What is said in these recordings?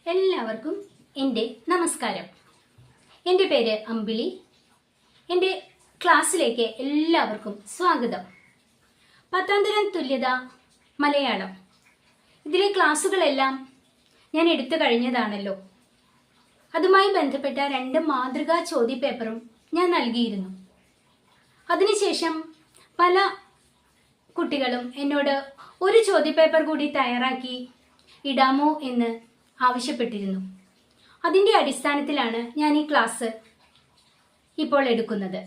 എല്ലാവർക്കും എൻ്റെ നമസ്കാരം. എൻ്റെ പേര് അമ്പിളി. എൻ്റെ ക്ലാസ്സിലേക്ക് എല്ലാവർക്കും സ്വാഗതം. 10ാം തരം തുല്യത മലയാളം ഇതിലെ ക്ലാസ്സുകളെല്ലാം ഞാൻ എടുത്തു കഴിഞ്ഞതാണല്ലോ. അതുമായി ബന്ധപ്പെട്ട 2 മാതൃകാ ചോദ്യപേപ്പറും ഞാൻ നൽകിയിരുന്നു. അതിനുശേഷം പല കുട്ടികളും എന്നോട് ഒരു ചോദ്യപേപ്പർ കൂടി തയ്യാറാക്കി ഇടാമോ എന്ന് ആവശ്യപ്പെട്ടിരുന്നു. അതിൻ്റെ അടിസ്ഥാനത്തിലാണ് ഞാൻ ഈ ക്ലാസ് ഇപ്പോൾ എടുക്കുന്നത്.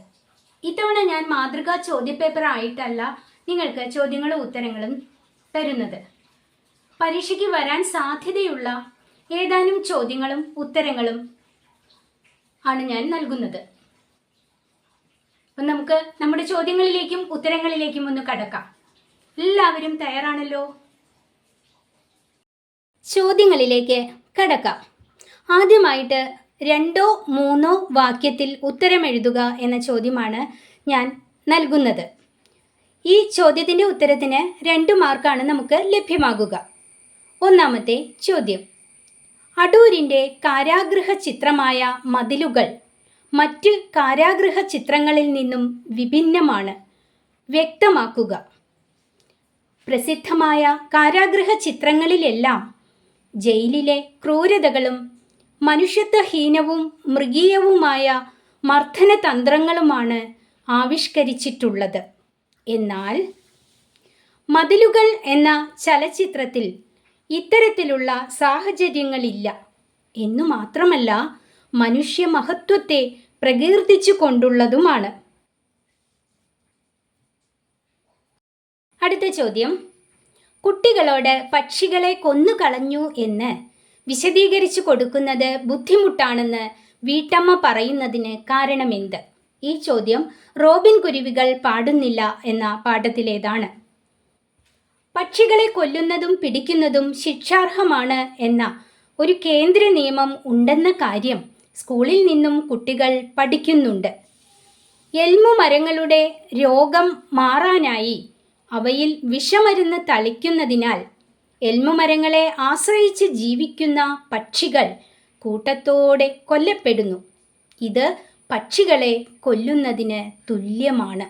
ഇത്തവണ ഞാൻ മാതൃകാ ചോദ്യപേപ്പർ ആയിട്ടല്ല നിങ്ങൾക്ക് ചോദ്യങ്ങളും ഉത്തരങ്ങളും തരുന്നത്. പരീക്ഷയ്ക്ക് വരാൻ സാധ്യതയുള്ള ഏതാനും ചോദ്യങ്ങളും ഉത്തരങ്ങളും ആണ് ഞാൻ നൽകുന്നത്. അപ്പം നമുക്ക് നമ്മുടെ ചോദ്യങ്ങളിലേക്കും ഉത്തരങ്ങളിലേക്കും ഒന്ന് കടക്കാം. എല്ലാവരും തയ്യാറാണല്ലോ? ചോദ്യങ്ങളിലേക്ക് കടക്കാം. ആദ്യമായിട്ട് 2 or 3 വാക്യത്തിൽ ഉത്തരം എഴുതുക എന്ന ചോദ്യമാണ് ഞാൻ നൽകുന്നത്. ഈ ചോദ്യത്തിൻ്റെ ഉത്തരത്തിന് 2 മാർക്കാണ് നമുക്ക് ലഭ്യമാകുക. ഒന്നാമത്തെ ചോദ്യം: അടൂരിൻ്റെ കാരാഗൃഹ ചിത്രമായ മതിലുകൾ മറ്റ് കാരാഗൃഹ ചിത്രങ്ങളിൽ നിന്നും വിഭിന്നമാണ്, വ്യക്തമാക്കുക. പ്രസിദ്ധമായ കാരാഗൃഹ ചിത്രങ്ങളിലെല്ലാം ജയിലിലെ ക്രൂരതകളും മനുഷ്യത്വഹീനവും മൃഗീയവുമായ മർദ്ദനതന്ത്രങ്ങളുമാണ് ആവിഷ്കരിച്ചിട്ടുള്ളത്. എന്നാൽ മതിലുകൾ എന്ന ചലച്ചിത്രത്തിൽ ഇത്തരത്തിലുള്ള സാഹചര്യങ്ങളില്ല എന്നു മാത്രമല്ല, മനുഷ്യമഹത്വത്തെ പ്രകീർത്തിച്ചു കൊണ്ടുള്ളതുമാണ്. അടുത്ത ചോദ്യം: കുട്ടികളോട് പക്ഷികളെ കൊന്നുകളഞ്ഞു എന്ന് വിശദീകരിച്ചു കൊടുക്കുന്നത് ബുദ്ധിമുട്ടാണെന്ന് വീട്ടമ്മ പറയുന്നതിന് കാരണമെന്ത്? ഈ ചോദ്യം റോബിൻ കുരുവികൾ പാടുന്നില്ല എന്ന പാഠത്തിലേതാണ്. പക്ഷികളെ കൊല്ലുന്നതും പിടിക്കുന്നതും ശിക്ഷാർഹമാണ് എന്ന ഒരു കേന്ദ്ര നിയമം ഉണ്ടെന്ന കാര്യം സ്കൂളിൽ നിന്നും കുട്ടികൾ പഠിക്കുന്നുണ്ട്. എൽമു മരങ്ങളുടെ രോഗം മാറാനായി അവയിൽ വിഷമരുന്ന് തളിക്കുന്നതിനാൽ എൽമുമരങ്ങളെ ആശ്രയിച്ച് ജീവിക്കുന്ന പക്ഷികൾ കൂട്ടത്തോടെ കൊല്ലപ്പെടുന്നു. ഇത് പക്ഷികളെ കൊല്ലുന്നതിന് തുല്യമാണ്.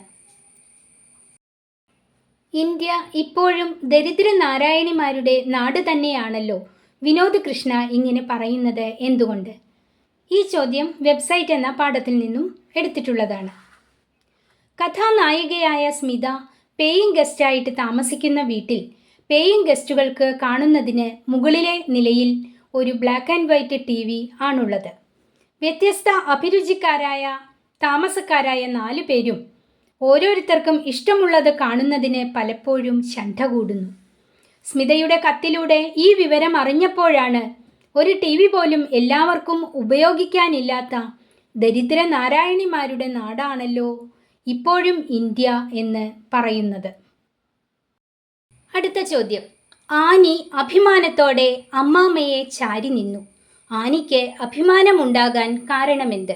ഇന്ത്യ ഇപ്പോഴും ദരിദ്ര നാരായണിമാരുടെ നാട് തന്നെയാണല്ലോ. വിനോദ് കൃഷ്ണ ഇങ്ങനെ പറയുന്നത് എന്തുകൊണ്ട്? ഈ ചോദ്യം വെബ്സൈറ്റ് എന്ന പാഠത്തിൽ നിന്നും എടുത്തിട്ടുള്ളതാണ്. കഥാനായികയായ സ്മിത പേയിങ് ഗസ്റ്റായിട്ട് താമസിക്കുന്ന വീട്ടിൽ പേയിങ് ഗസ്റ്റുകൾക്ക് കാണുന്നതിന് മുകളിലെ നിലയിൽ ഒരു ബ്ലാക്ക് ആൻഡ് വൈറ്റ് TV ആണുള്ളത്. വ്യത്യസ്ത അഭിരുചിക്കാരായ താമസക്കാരായ 4 പേരും ഓരോരുത്തർക്കും ഇഷ്ടമുള്ളത് കാണുന്നതിന് പലപ്പോഴും ശണ്ഠ കൂടുന്നു. സ്മിതയുടെ കത്തിലൂടെ ഈ വിവരം അറിഞ്ഞപ്പോഴാണ് ഒരു TV പോലും എല്ലാവർക്കും ഉപയോഗിക്കാനില്ലാത്ത ദരിദ്ര നാരായണിമാരുടെ നാടാണല്ലോ ഇപ്പോഴും ഇന്ത്യ എന്ന് പറയുന്നത്. അടുത്ത ചോദ്യം: ആനി അഭിമാനത്തോടെ അമ്മാമ്മയെ ചാരി നിന്നു. ആനിക്ക് അഭിമാനമുണ്ടാകാൻ കാരണമെന്ത്?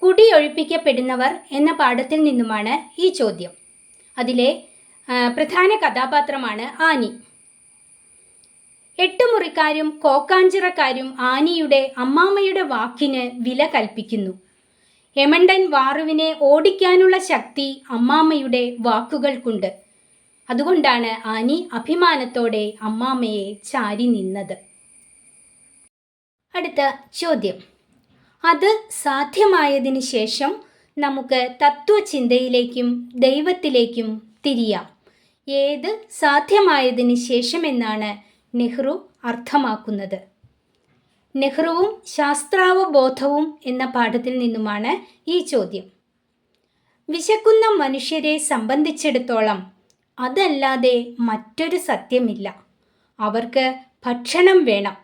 കുടിയൊഴിപ്പിക്കപ്പെടുന്നവർ എന്ന പാഠത്തിൽ നിന്നുമാണ് ഈ ചോദ്യം. അതിലെ പ്രധാന കഥാപാത്രമാണ് ആനി. 8 മുറിക്കാരും കോക്കാഞ്ചിറക്കാരും ആനിയുടെ അമ്മാമ്മയുടെ വാക്കിന് വില കൽപ്പിക്കുന്നു. യമണ്ടൻ വാറുവിനെ ഓടിക്കാനുള്ള ശക്തി അമ്മാമ്മയുടെ വാക്കുകൾക്കുണ്ട്. അതുകൊണ്ടാണ് ആനി അഭിമാനത്തോടെ അമ്മാമ്മയെ ചാരി നിന്നത്. അടുത്ത ചോദ്യം: അത് സാധ്യമായതിനു ശേഷം നമുക്ക് തത്വചിന്തയിലേക്കും ദൈവത്തിലേക്കും തിരിയാം. ഏത് സാധ്യമായതിനു ശേഷമെന്നാണ് നെഹ്റു അർത്ഥമാക്കുന്നത്? നെഹ്റുവും ശാസ്ത്രാവബോധവും എന്ന പാഠത്തിൽ നിന്നുമാണ് ഈ ചോദ്യം. വിശക്കുന്ന മനുഷ്യരെ സംബന്ധിച്ചിടത്തോളം അതല്ലാതെ മറ്റൊരു സത്യമില്ല. അവർക്ക് ഭക്ഷണം വേണം.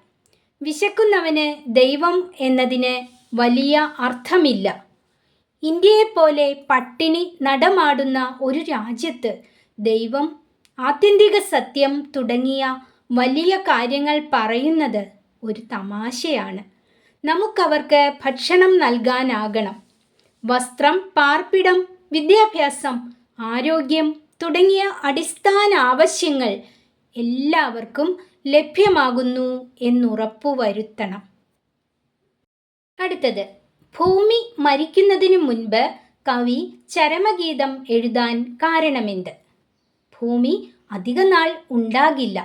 വിശക്കുന്നവന് ദൈവം എന്നതിന് വലിയ അർത്ഥമില്ല. ഇന്ത്യയെപ്പോലെ പട്ടിണി നടമാടുന്ന ഒരു രാജ്യത്ത് ദൈവം, ആത്യന്തിക സത്യം തുടങ്ങിയ വലിയ കാര്യങ്ങൾ പറയുന്നത് ഒരു തമാശയാണ്. നമുക്കവർക്ക് ഭക്ഷണം നൽകാനാകണം. വസ്ത്രം, പാർപ്പിടം, വിദ്യാഭ്യാസം, ആരോഗ്യം തുടങ്ങിയ അടിസ്ഥാന ആവശ്യങ്ങൾ എല്ലാവർക്കും ലഭ്യമാകുന്നു എന്നുറപ്പുവരുത്തണം. അടുത്തത്, ഭൂമി മരിക്കുന്നതിനു മുൻപ് കവി ചരമഗീതം എഴുതാൻ കാരണമെന്ത്? ഭൂമി അധികനാൾ ഉണ്ടാകില്ല.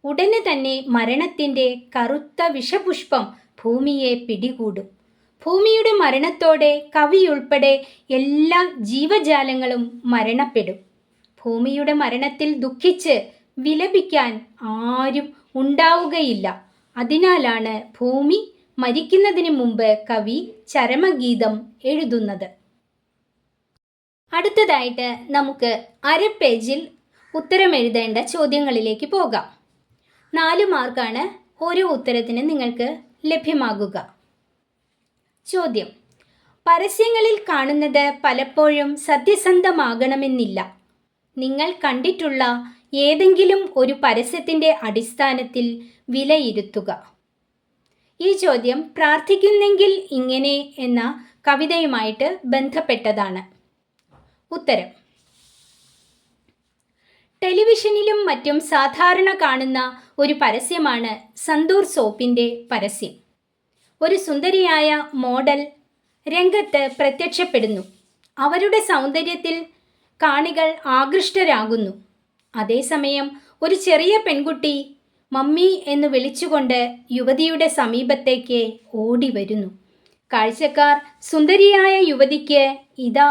ഉടനെ തന്നെ മരണത്തിൻ്റെ കറുത്ത വിഷപുഷ്പം ഭൂമിയെ പിടികൂടും. ഭൂമിയുടെ മരണത്തോടെ കവിയുൾപ്പെടെ എല്ലാ ജീവജാലങ്ങളും മരണപ്പെടും. ഭൂമിയുടെ മരണത്തിൽ ദുഃഖിച്ച് വിലപിക്കാൻ ആരും ഉണ്ടാവുകയില്ല. അതിനാലാണ് ഭൂമി മരിക്കുന്നതിന് മുമ്പ് കവി ചരമഗീതം എഴുതുന്നത്. അടുത്തതായിട്ട് നമുക്ക് അര പേജിൽ ഉത്തരം എഴുതേണ്ട ചോദ്യങ്ങളിലേക്ക് പോകാം. 4 മാർക്കാണ് ഓരോ ഉത്തരത്തിന് നിങ്ങൾക്ക് ലഭ്യമാകുക. ചോദ്യം: പരസ്യങ്ങളിൽ കാണുന്നത് പലപ്പോഴും സത്യസന്ധമാകണമെന്നില്ല. നിങ്ങൾ കണ്ടിട്ടുള്ള ഏതെങ്കിലും ഒരു പരസ്യത്തിൻ്റെ അടിസ്ഥാനത്തിൽ വിലയിരുത്തുക. ഈ ചോദ്യം പ്രാർത്ഥിക്കുന്നെങ്കിൽ ഇങ്ങനെ എന്ന കവിതയുമായിട്ട് ബന്ധപ്പെട്ടതാണ്. ഉത്തരം: ടെലിവിഷനിലും മറ്റും സാധാരണ കാണുന്ന ഒരു പരസ്യമാണ് സന്തൂർ സോപ്പിൻ്റെ പരസ്യം. ഒരു സുന്ദരിയായ മോഡൽ രംഗത്ത് പ്രത്യക്ഷപ്പെടുന്നു. അവരുടെ സൗന്ദര്യത്തിൽ കാണികൾ ആകൃഷ്ടരാകുന്നു. അതേസമയം ഒരു ചെറിയ പെൺകുട്ടി മമ്മി എന്ന് വിളിച്ചുകൊണ്ട് യുവതിയുടെ സമീപത്തേക്ക് ഓടി വരുന്നു. കാഴ്ചക്കാർ സുന്ദരിയായ യുവതിക്ക് ഇതാ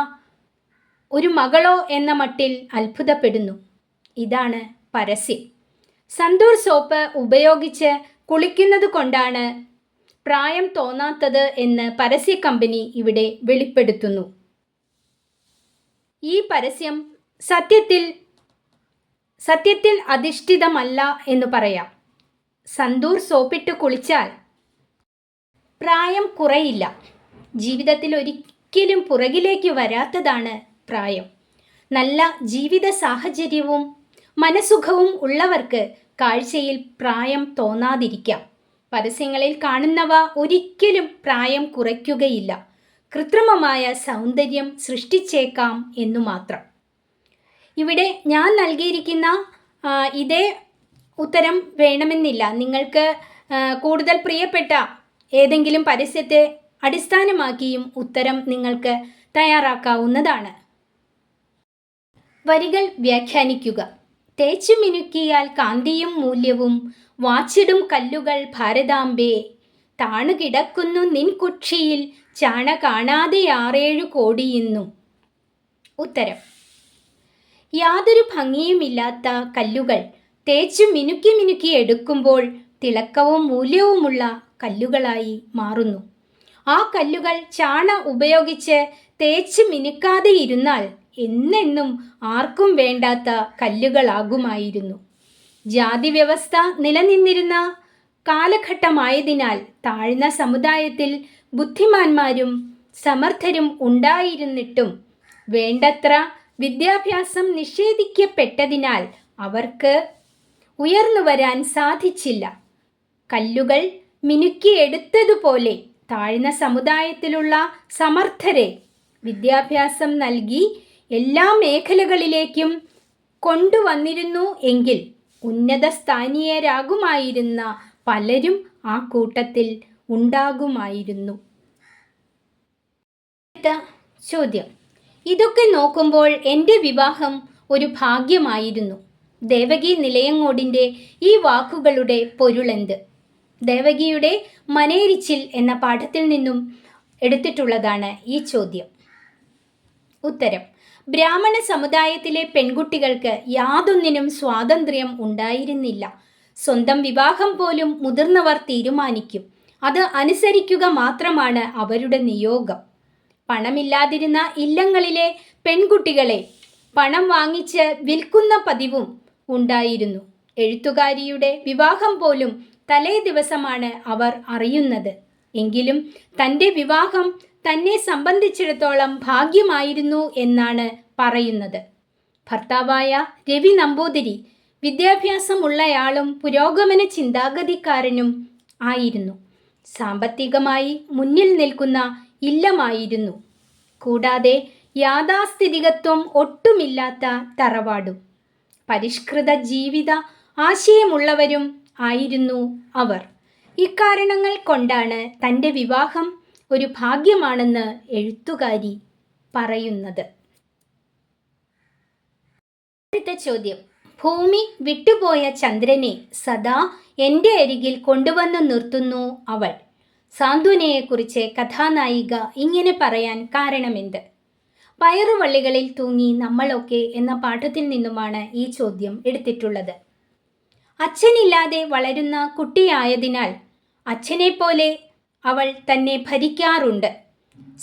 ഒരു മകളോ എന്ന മട്ടിൽ അത്ഭുതപ്പെടുന്നു. ഇതാണ് പരസ്യം. സന്തൂർ സോപ്പ് ഉപയോഗിച്ച് കുളിക്കുന്നത് കൊണ്ടാണ് പ്രായം തോന്നാത്തത് എന്ന് പരസ്യ കമ്പനി ഇവിടെ വെളിപ്പെടുത്തുന്നു. ഈ പരസ്യം സത്യത്തിൽ അധിഷ്ഠിതമല്ല എന്ന് പറയാം. സന്തൂർ സോപ്പിട്ട് കുളിച്ചാൽ പ്രായം കുറയില്ല. ജീവിതത്തിൽ ഒരിക്കലും പുറകിലേക്ക് വരാത്തതാണ് പ്രായം. നല്ല ജീവിത സാഹചര്യവും മനസുഖവും ഉള്ളവർക്ക് കാഴ്ചയിൽ പ്രായം തോന്നാതിരിക്കാം. പരസ്യങ്ങളിൽ കാണുന്നവ ഒരിക്കലും പ്രായം കുറയ്ക്കുകയില്ല. കൃത്രിമമായ സൗന്ദര്യം സൃഷ്ടിച്ചേക്കാം എന്നു മാത്രം. ഇവിടെ ഞാൻ നൽകിയിരിക്കുന്ന ഇതേ ഉത്തരം വേണമെന്നില്ല. നിങ്ങൾക്ക് കൂടുതൽ പ്രിയപ്പെട്ട ഏതെങ്കിലും പരസ്യത്തെ അടിസ്ഥാനമാക്കിയും ഉത്തരം നിങ്ങൾക്ക് തയ്യാറാക്കാവുന്നതാണ്. വരികൾ വ്യാഖ്യാനിക്കുക. തേച്ചു മിനുക്കിയാൽ കാന്തിയും മൂല്യവും വാച്ചിടും കല്ലുകൾ ഭാരതാംബേ, താണുകിടക്കുന്നു നിൻ കുക്ഷിയിൽ ചാണ കാണാതെ 6-7 കോടിയെന്നും. ഉത്തരം: യാതൊരു ഭംഗിയുമില്ലാത്ത കല്ലുകൾ തേച്ചു മിനുക്കി എടുക്കുമ്പോൾ തിളക്കവും മൂല്യവുമുള്ള കല്ലുകളായി മാറുന്നു. ആ കല്ലുകൾ ചാണ ഉപയോഗിച്ച് തേച്ച് മിനുക്കാതെ ഇരുന്നാൽ എന്നെന്നും ആർക്കും വേണ്ടാത്ത കല്ലുകളാകുമായിരുന്നു. ജാതി വ്യവസ്ഥ നിലനിന്നിരുന്ന കാലഘട്ടമായതിനാൽ താഴ്ന്ന സമുദായത്തിൽ ബുദ്ധിമാന്മാരും സമർത്ഥരും ഉണ്ടായിരുന്നിട്ടും വേണ്ടത്ര വിദ്യാഭ്യാസം നിഷേധിക്കപ്പെട്ടതിനാൽ അവർക്ക് ഉയർന്നു വരാൻ സാധിച്ചില്ല. കല്ലുകൾ മിനുക്കിയെടുത്തതുപോലെ താഴ്ന്ന സമുദായത്തിലുള്ള സമർത്ഥരെ വിദ്യാഭ്യാസം നൽകി എല്ലാ മേഖലകളിലേക്കും കൊണ്ടുവന്നിരുന്നു എങ്കിൽ ഉന്നത സ്ഥാനീയരാകുമായിരുന്ന പലരും ആ കൂട്ടത്തിൽ ഉണ്ടാകുമായിരുന്നു. ചോദ്യം: ഇതൊക്കെ നോക്കുമ്പോൾ എൻ്റെ വിവാഹം ഒരു ഭാഗ്യമായിരുന്നു. ദേവകി നിലയങ്ങോടിൻ്റെ ഈ വാക്കുകളുടെ പൊരുളെന്ത്? ദേവകിയുടെ മനേരിച്ചിൽ എന്ന പാഠത്തിൽ നിന്നും എടുത്തിട്ടുള്ളതാണ് ഈ ചോദ്യം. ഉത്തരം: ബ്രാഹ്മണ സമുദായത്തിലെ പെൺകുട്ടികൾക്ക് യാതൊന്നിനും സ്വാതന്ത്ര്യം ഉണ്ടായിരുന്നില്ല. സ്വന്തം വിവാഹം പോലും മുതിർന്നവർ തീരുമാനിക്കും. അത് അനുസരിക്കുക മാത്രമാണ് അവരുടെ നിയോഗം. പണമില്ലാതിരുന്ന ഇല്ലങ്ങളിലെ പെൺകുട്ടികളെ പണം വാങ്ങിച്ച് വിൽക്കുന്ന പതിവും ഉണ്ടായിരുന്നു. എഴുത്തുകാരിയുടെ വിവാഹം പോലും തലേ ദിവസമാണ് അവർ അറിയുന്നത്. എങ്കിലും തൻ്റെ വിവാഹം തന്നെ സംബന്ധിച്ചിടത്തോളം ഭാഗ്യമായിരുന്നു എന്നാണ് പറയുന്നത്. ഭർത്താവായ രവി നമ്പൂതിരി വിദ്യാഭ്യാസമുള്ളയാളും പുരോഗമന ചിന്താഗതിക്കാരനും ആയിരുന്നു. സാമ്പത്തികമായി മുന്നിൽ നിൽക്കുന്ന ഇല്ലമായിരുന്നു. കൂടാതെ യാഥാസ്ഥിതികത്വം ഒട്ടുമില്ലാത്ത തറവാടും. പരിഷ്കൃത ജീവിത ആശയമുള്ളവരും ആയിരുന്നു അവർ. ഇക്കാരണങ്ങൾ കൊണ്ടാണ് തൻ്റെ വിവാഹം ഒരു ഭാഗ്യമാണെന്ന് എഴുത്തുകാരി പറയുന്നത്. അടുത്ത ചോദ്യം. ഭൂമി വിട്ടുപോയ ചന്ദ്രനെ സദാ എൻ്റെ അരികിൽ കൊണ്ടുവന്നു നിർത്തുന്നു അവൾ. സാന്ത്വനയെക്കുറിച്ച് കഥാനായിക ഇങ്ങനെ പറയാൻ കാരണമെന്ത്? പയറുവള്ളികളിൽ തൂങ്ങി നമ്മളൊക്കെ എന്ന പാഠത്തിൽ നിന്നുമാണ് ഈ ചോദ്യം എടുത്തിട്ടുള്ളത്. അച്ഛനില്ലാതെ വളരുന്ന കുട്ടിയായതിനാൽ അച്ഛനെപ്പോലെ അവൾ തന്നെ ഭരിക്കാറുണ്ട്.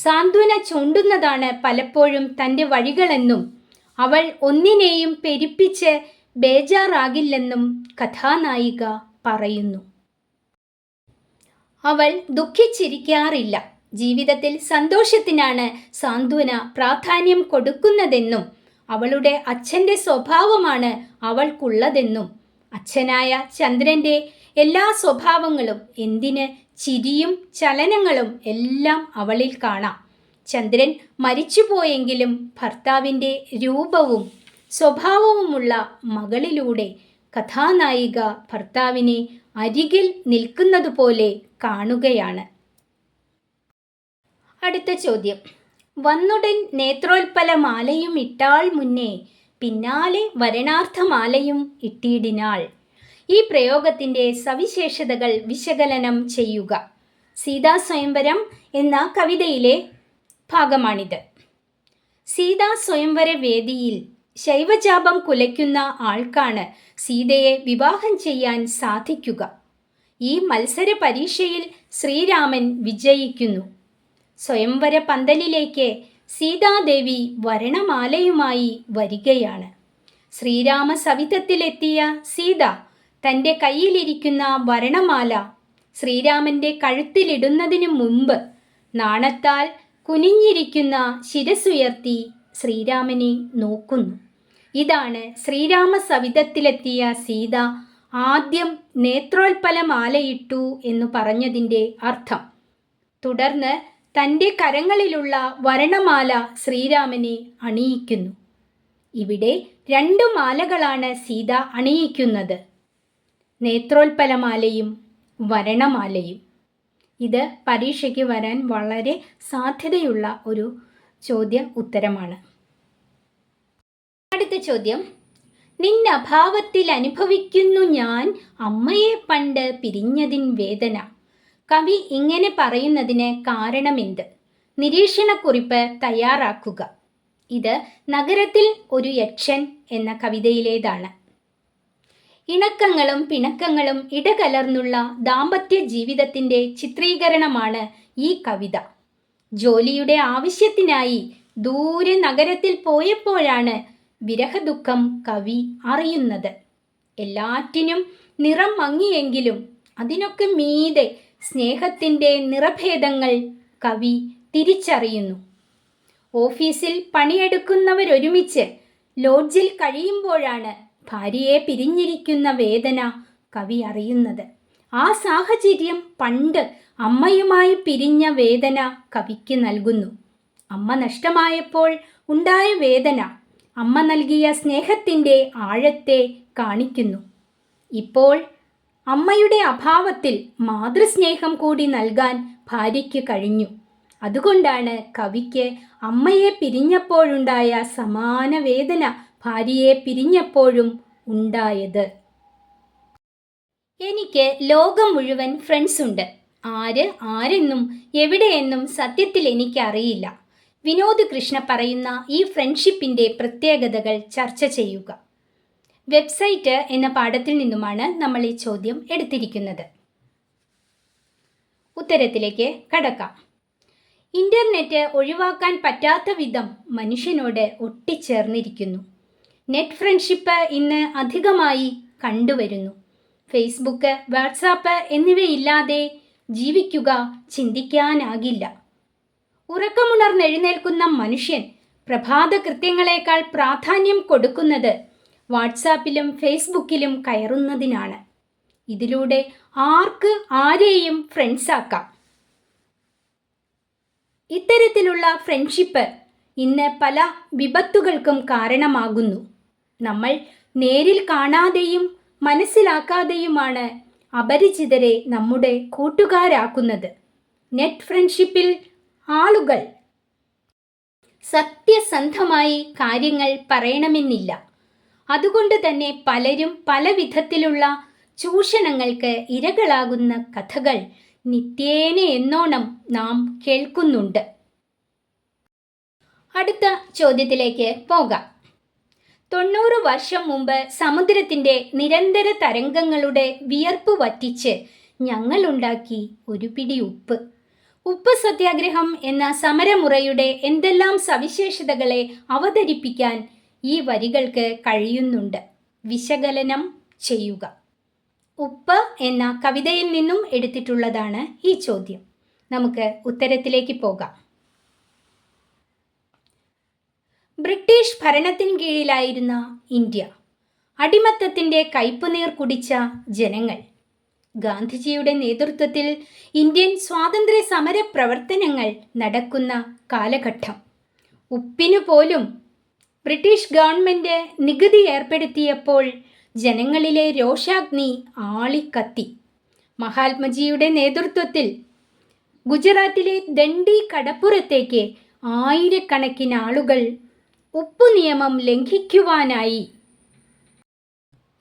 സാന്ത്വന ചൂണ്ടുന്നതാണ് പലപ്പോഴും തൻ്റെ വഴികളെന്നും അവൾ ഒന്നിനെയും പെരുപ്പിച്ച് ബേജാറാകില്ലെന്നും കഥാനായിക പറയുന്നു. അവൾ ദുഃഖിച്ചിരിക്കാറില്ല. ജീവിതത്തിൽ സന്തോഷത്തിനാണ് സാന്ത്വന പ്രാധാന്യം കൊടുക്കുന്നതെന്നും അവളുടെ അച്ഛൻ്റെ സ്വഭാവമാണ് അവൾക്കുള്ളതെന്നും അച്ഛനായ ചന്ദ്രൻ്റെ എല്ലാ സ്വഭാവങ്ങളും, എന്തിന് ചിരിയും ചലനങ്ങളും എല്ലാം അവളിൽ കാണാം. ചന്ദ്രൻ മരിച്ചുപോയെങ്കിലും ഭർത്താവിൻ്റെ രൂപവും സ്വഭാവവുമുള്ള മകളിലൂടെ കഥാനായിക ഭർത്താവിനെ അരികിൽ നിൽക്കുന്നതുപോലെ കാണുകയാണ്. അടുത്ത ചോദ്യം. വന്നുടൻ നേത്രോൽപ്പല മാലയും ഇട്ടാൾ മുന്നേ പിന്നാലെ വരണാർത്ഥമാലയും ഇട്ടിടിനാൾ. ഈ പ്രയോഗത്തിൻ്റെ സവിശേഷതകൾ വിശകലനം ചെയ്യുക. സീതാസ്വയംവരം എന്ന കവിതയിലെ ഭാഗമാണിത്. സീതാസ്വയംവര വേദിയിൽ ശൈവചാപം കുലയ്ക്കുന്ന ആൾക്കാണ് സീതയെ വിവാഹം ചെയ്യാൻ സാധിക്കുക. ഈ മത്സര പരീക്ഷയിൽ ശ്രീരാമൻ വിജയിക്കുന്നു. സ്വയംവര പന്തലിലേക്ക് സീതാദേവി വരണമാലയുമായി വരികയാണ്. ശ്രീരാമ സവിധത്തിലെത്തിയ സീത തൻ്റെ കയ്യിലിരിക്കുന്ന വരണമാല ശ്രീരാമൻ്റെ കഴുത്തിലിടുന്നതിനു മുമ്പ് നാണത്താൽ കുനിഞ്ഞിരിക്കുന്ന ശിരസുയർത്തി ശ്രീരാമനെ നോക്കുന്നു. ഇതാണ് ശ്രീരാമ സവിധത്തിലെത്തിയ സീത ആദ്യം നേത്രോൽപ്പലമാലയിട്ടു എന്നു പറഞ്ഞതിൻ്റെ അർത്ഥം. തുടർന്ന് തൻ്റെ കരങ്ങളിലുള്ള വരണമാല ശ്രീരാമനെ അണിയിക്കുന്നു. ഇവിടെ 2 മാലകളാണ് സീത അണിയിക്കുന്നത്, നേത്രോൽപ്പലമാലയും വരണമാലയും. ഇത് പരീക്ഷയ്ക്ക് വരാൻ വളരെ സാധ്യതയുള്ള ഒരു ചോദ്യ ഉത്തരമാണ്. അടുത്ത ചോദ്യം. നിന്നഭാവത്തിൽ അനുഭവിക്കുന്നു ഞാൻ അമ്മയെ പണ്ട് പിരിഞ്ഞതിൻ വേദന. കവി ഇങ്ങനെ പറയുന്നതിന് കാരണമെന്ത്? നിരീക്ഷണക്കുറിപ്പ് തയ്യാറാക്കുക. ഇത് നഗരത്തിൽ ഒരു യക്ഷൻ എന്ന കവിതയിലേതാണ്. ഇണക്കങ്ങളും പിണക്കങ്ങളും ഇടകലർന്നുള്ള ദാമ്പത്യ ജീവിതത്തിൻ്റെ ചിത്രീകരണമാണ് ഈ കവിത. ജോലിയുടെ ആവശ്യത്തിനായി ദൂരെ നഗരത്തിൽ പോയപ്പോഴാണ് വിരഹദുഃഖം കവി അറിയുന്നത്. എല്ലാറ്റിനും നിറം മങ്ങിയെങ്കിലും അതിനൊക്കെ മീതെ സ്നേഹത്തിൻ്റെ നിറഭേദങ്ങൾ കവി തിരിച്ചറിയുന്നു. ഓഫീസിൽ പണിയെടുക്കുന്നവരൊരുമിച്ച് ലോഡ്ജിൽ കഴിയുമ്പോഴാണ് ഭാര്യയെ പിരിഞ്ഞിരിക്കുന്ന വേദന കവി അറിയുന്നത്. ആ സാഹചര്യം പണ്ട് അമ്മയുമായി പിരിഞ്ഞ വേദന കവിക്ക് നൽകുന്നു. അമ്മ നഷ്ടമായപ്പോൾ ഉണ്ടായ വേദന അമ്മ നൽകിയ സ്നേഹത്തിൻ്റെ ആഴത്തെ കാണിക്കുന്നു. ഇപ്പോൾ അമ്മയുടെ അഭാവത്തിൽ മാതൃസ്നേഹം കൂടി നൽകാൻ ഭാര്യയ്ക്ക് കഴിഞ്ഞു. അതുകൊണ്ടാണ് കവിക്ക് അമ്മയെ പിരിഞ്ഞപ്പോഴുണ്ടായ സമാന വേദന ഭാര്യയെ പിരിഞ്ഞപ്പോഴും ഉണ്ടായത്. എനിക്ക് ലോകം മുഴുവൻ ഫ്രണ്ട്സ് ഉണ്ട്. ആരെന്നും എവിടെയെന്നും സത്യത്തിൽ എനിക്കറിയില്ല. വിനോദ് കൃഷ്ണ പറയുന്ന ഈ ഫ്രണ്ട്ഷിപ്പിൻ്റെ പ്രത്യേകതകൾ ചർച്ച ചെയ്യുക. വെബ്സൈറ്റ് എന്ന പാഠത്തിൽ നിന്നുമാണ് നമ്മൾ ഈ ചോദ്യം എടുത്തിരിക്കുന്നത്. ഉത്തരത്തിലേക്ക് കടക്കാം. ഇൻ്റർനെറ്റ് ഒഴിവാക്കാൻ പറ്റാത്ത വിധം മനുഷ്യനോട് ഒട്ടിച്ചേർന്നിരിക്കുന്നു. നെറ്റ് ഫ്രണ്ട്ഷിപ്പ് ഇന്ന് അധികമായി കണ്ടുവരുന്നു. ഫേസ്ബുക്ക്, വാട്സാപ്പ് എന്നിവയില്ലാതെ ജീവിക്കുക ചിന്തിക്കാനാകില്ല. ഉറക്കമുണർന്നെഴുന്നേൽക്കുന്ന മനുഷ്യൻ പ്രഭാത കൃത്യങ്ങളെക്കാൾ പ്രാധാന്യം കൊടുക്കുന്നത് വാട്സാപ്പിലും ഫേസ്ബുക്കിലും കയറുന്നതിനാണ്. ഇതിലൂടെ ആർക്ക് ആരെയും ഫ്രണ്ട്സാക്കാം. ഇത്തരത്തിലുള്ള ഫ്രണ്ട്ഷിപ്പ് ഇന്ന് പല വിപത്തുകൾക്കും കാരണമാകുന്നു. നമ്മൾ നേരിൽ കാണാതെയും മനസ്സിലാക്കാതെയുമാണ് അപരിചിതരെ നമ്മുടെ കൂട്ടുകാരാക്കുന്നത്. നെറ്റ് ഫ്രണ്ട്ഷിപ്പിൽ ആളുകൾ സത്യസന്ധമായി കാര്യങ്ങൾ പറയണമെന്നില്ല. അതുകൊണ്ട് തന്നെ പലരും പല വിധത്തിലുള്ള ചൂഷണങ്ങൾക്ക് ഇരകളാകുന്ന കഥകൾ നിത്യേന എന്നോണം നാം കേൾക്കുന്നുണ്ട്. അടുത്ത ചോദ്യത്തിലേക്ക് പോകാം. 90 വർഷം മുമ്പ് സമുദ്രത്തിൻ്റെ നിരന്തര തരംഗങ്ങളുടെ വിയർപ്പ് വറ്റിച്ച് ഞങ്ങളുണ്ടാക്കി ഒരു പിടി ഉപ്പ്. ഉപ്പ് സത്യാഗ്രഹം എന്ന സമരമുറയുടെ എന്തെല്ലാം സവിശേഷതകളെ അവതരിപ്പിക്കാൻ ഈ വരികൾക്ക് കഴിയുന്നുണ്ട്. വിശകലനം ചെയ്യുക. ഉപ്പ് എന്ന കവിതയിൽ നിന്നും എടുത്തിട്ടുള്ളതാണ് ഈ ചോദ്യം. നമുക്ക് ഉത്തരത്തിലേക്ക് പോകാം. ബ്രിട്ടീഷ് ഭരണത്തിൻ കീഴിലായിരുന്ന ഇന്ത്യ, അടിമത്തത്തിൻ്റെ കയ്പുനീർ കുടിച്ച ജനങ്ങൾ, ഗാന്ധിജിയുടെ നേതൃത്വത്തിൽ ഇന്ത്യൻ സ്വാതന്ത്ര്യ സമര പ്രവർത്തനങ്ങൾ നടക്കുന്ന കാലഘട്ടം. ഉപ്പിനു പോലും ബ്രിട്ടീഷ് ഗവൺമെൻറ് നികുതി ഏർപ്പെടുത്തിയപ്പോൾ ജനങ്ങളിലെ രോഷാഗ്നി ആളിക്കത്തി. മഹാത്മജിയുടെ നേതൃത്വത്തിൽ ഗുജറാത്തിലെ ദണ്ഡി കടപ്പുറത്തേക്ക് ആയിരക്കണക്കിന് ആളുകൾ ഉപ്പു നിയമം ലംഘിക്കുവാനായി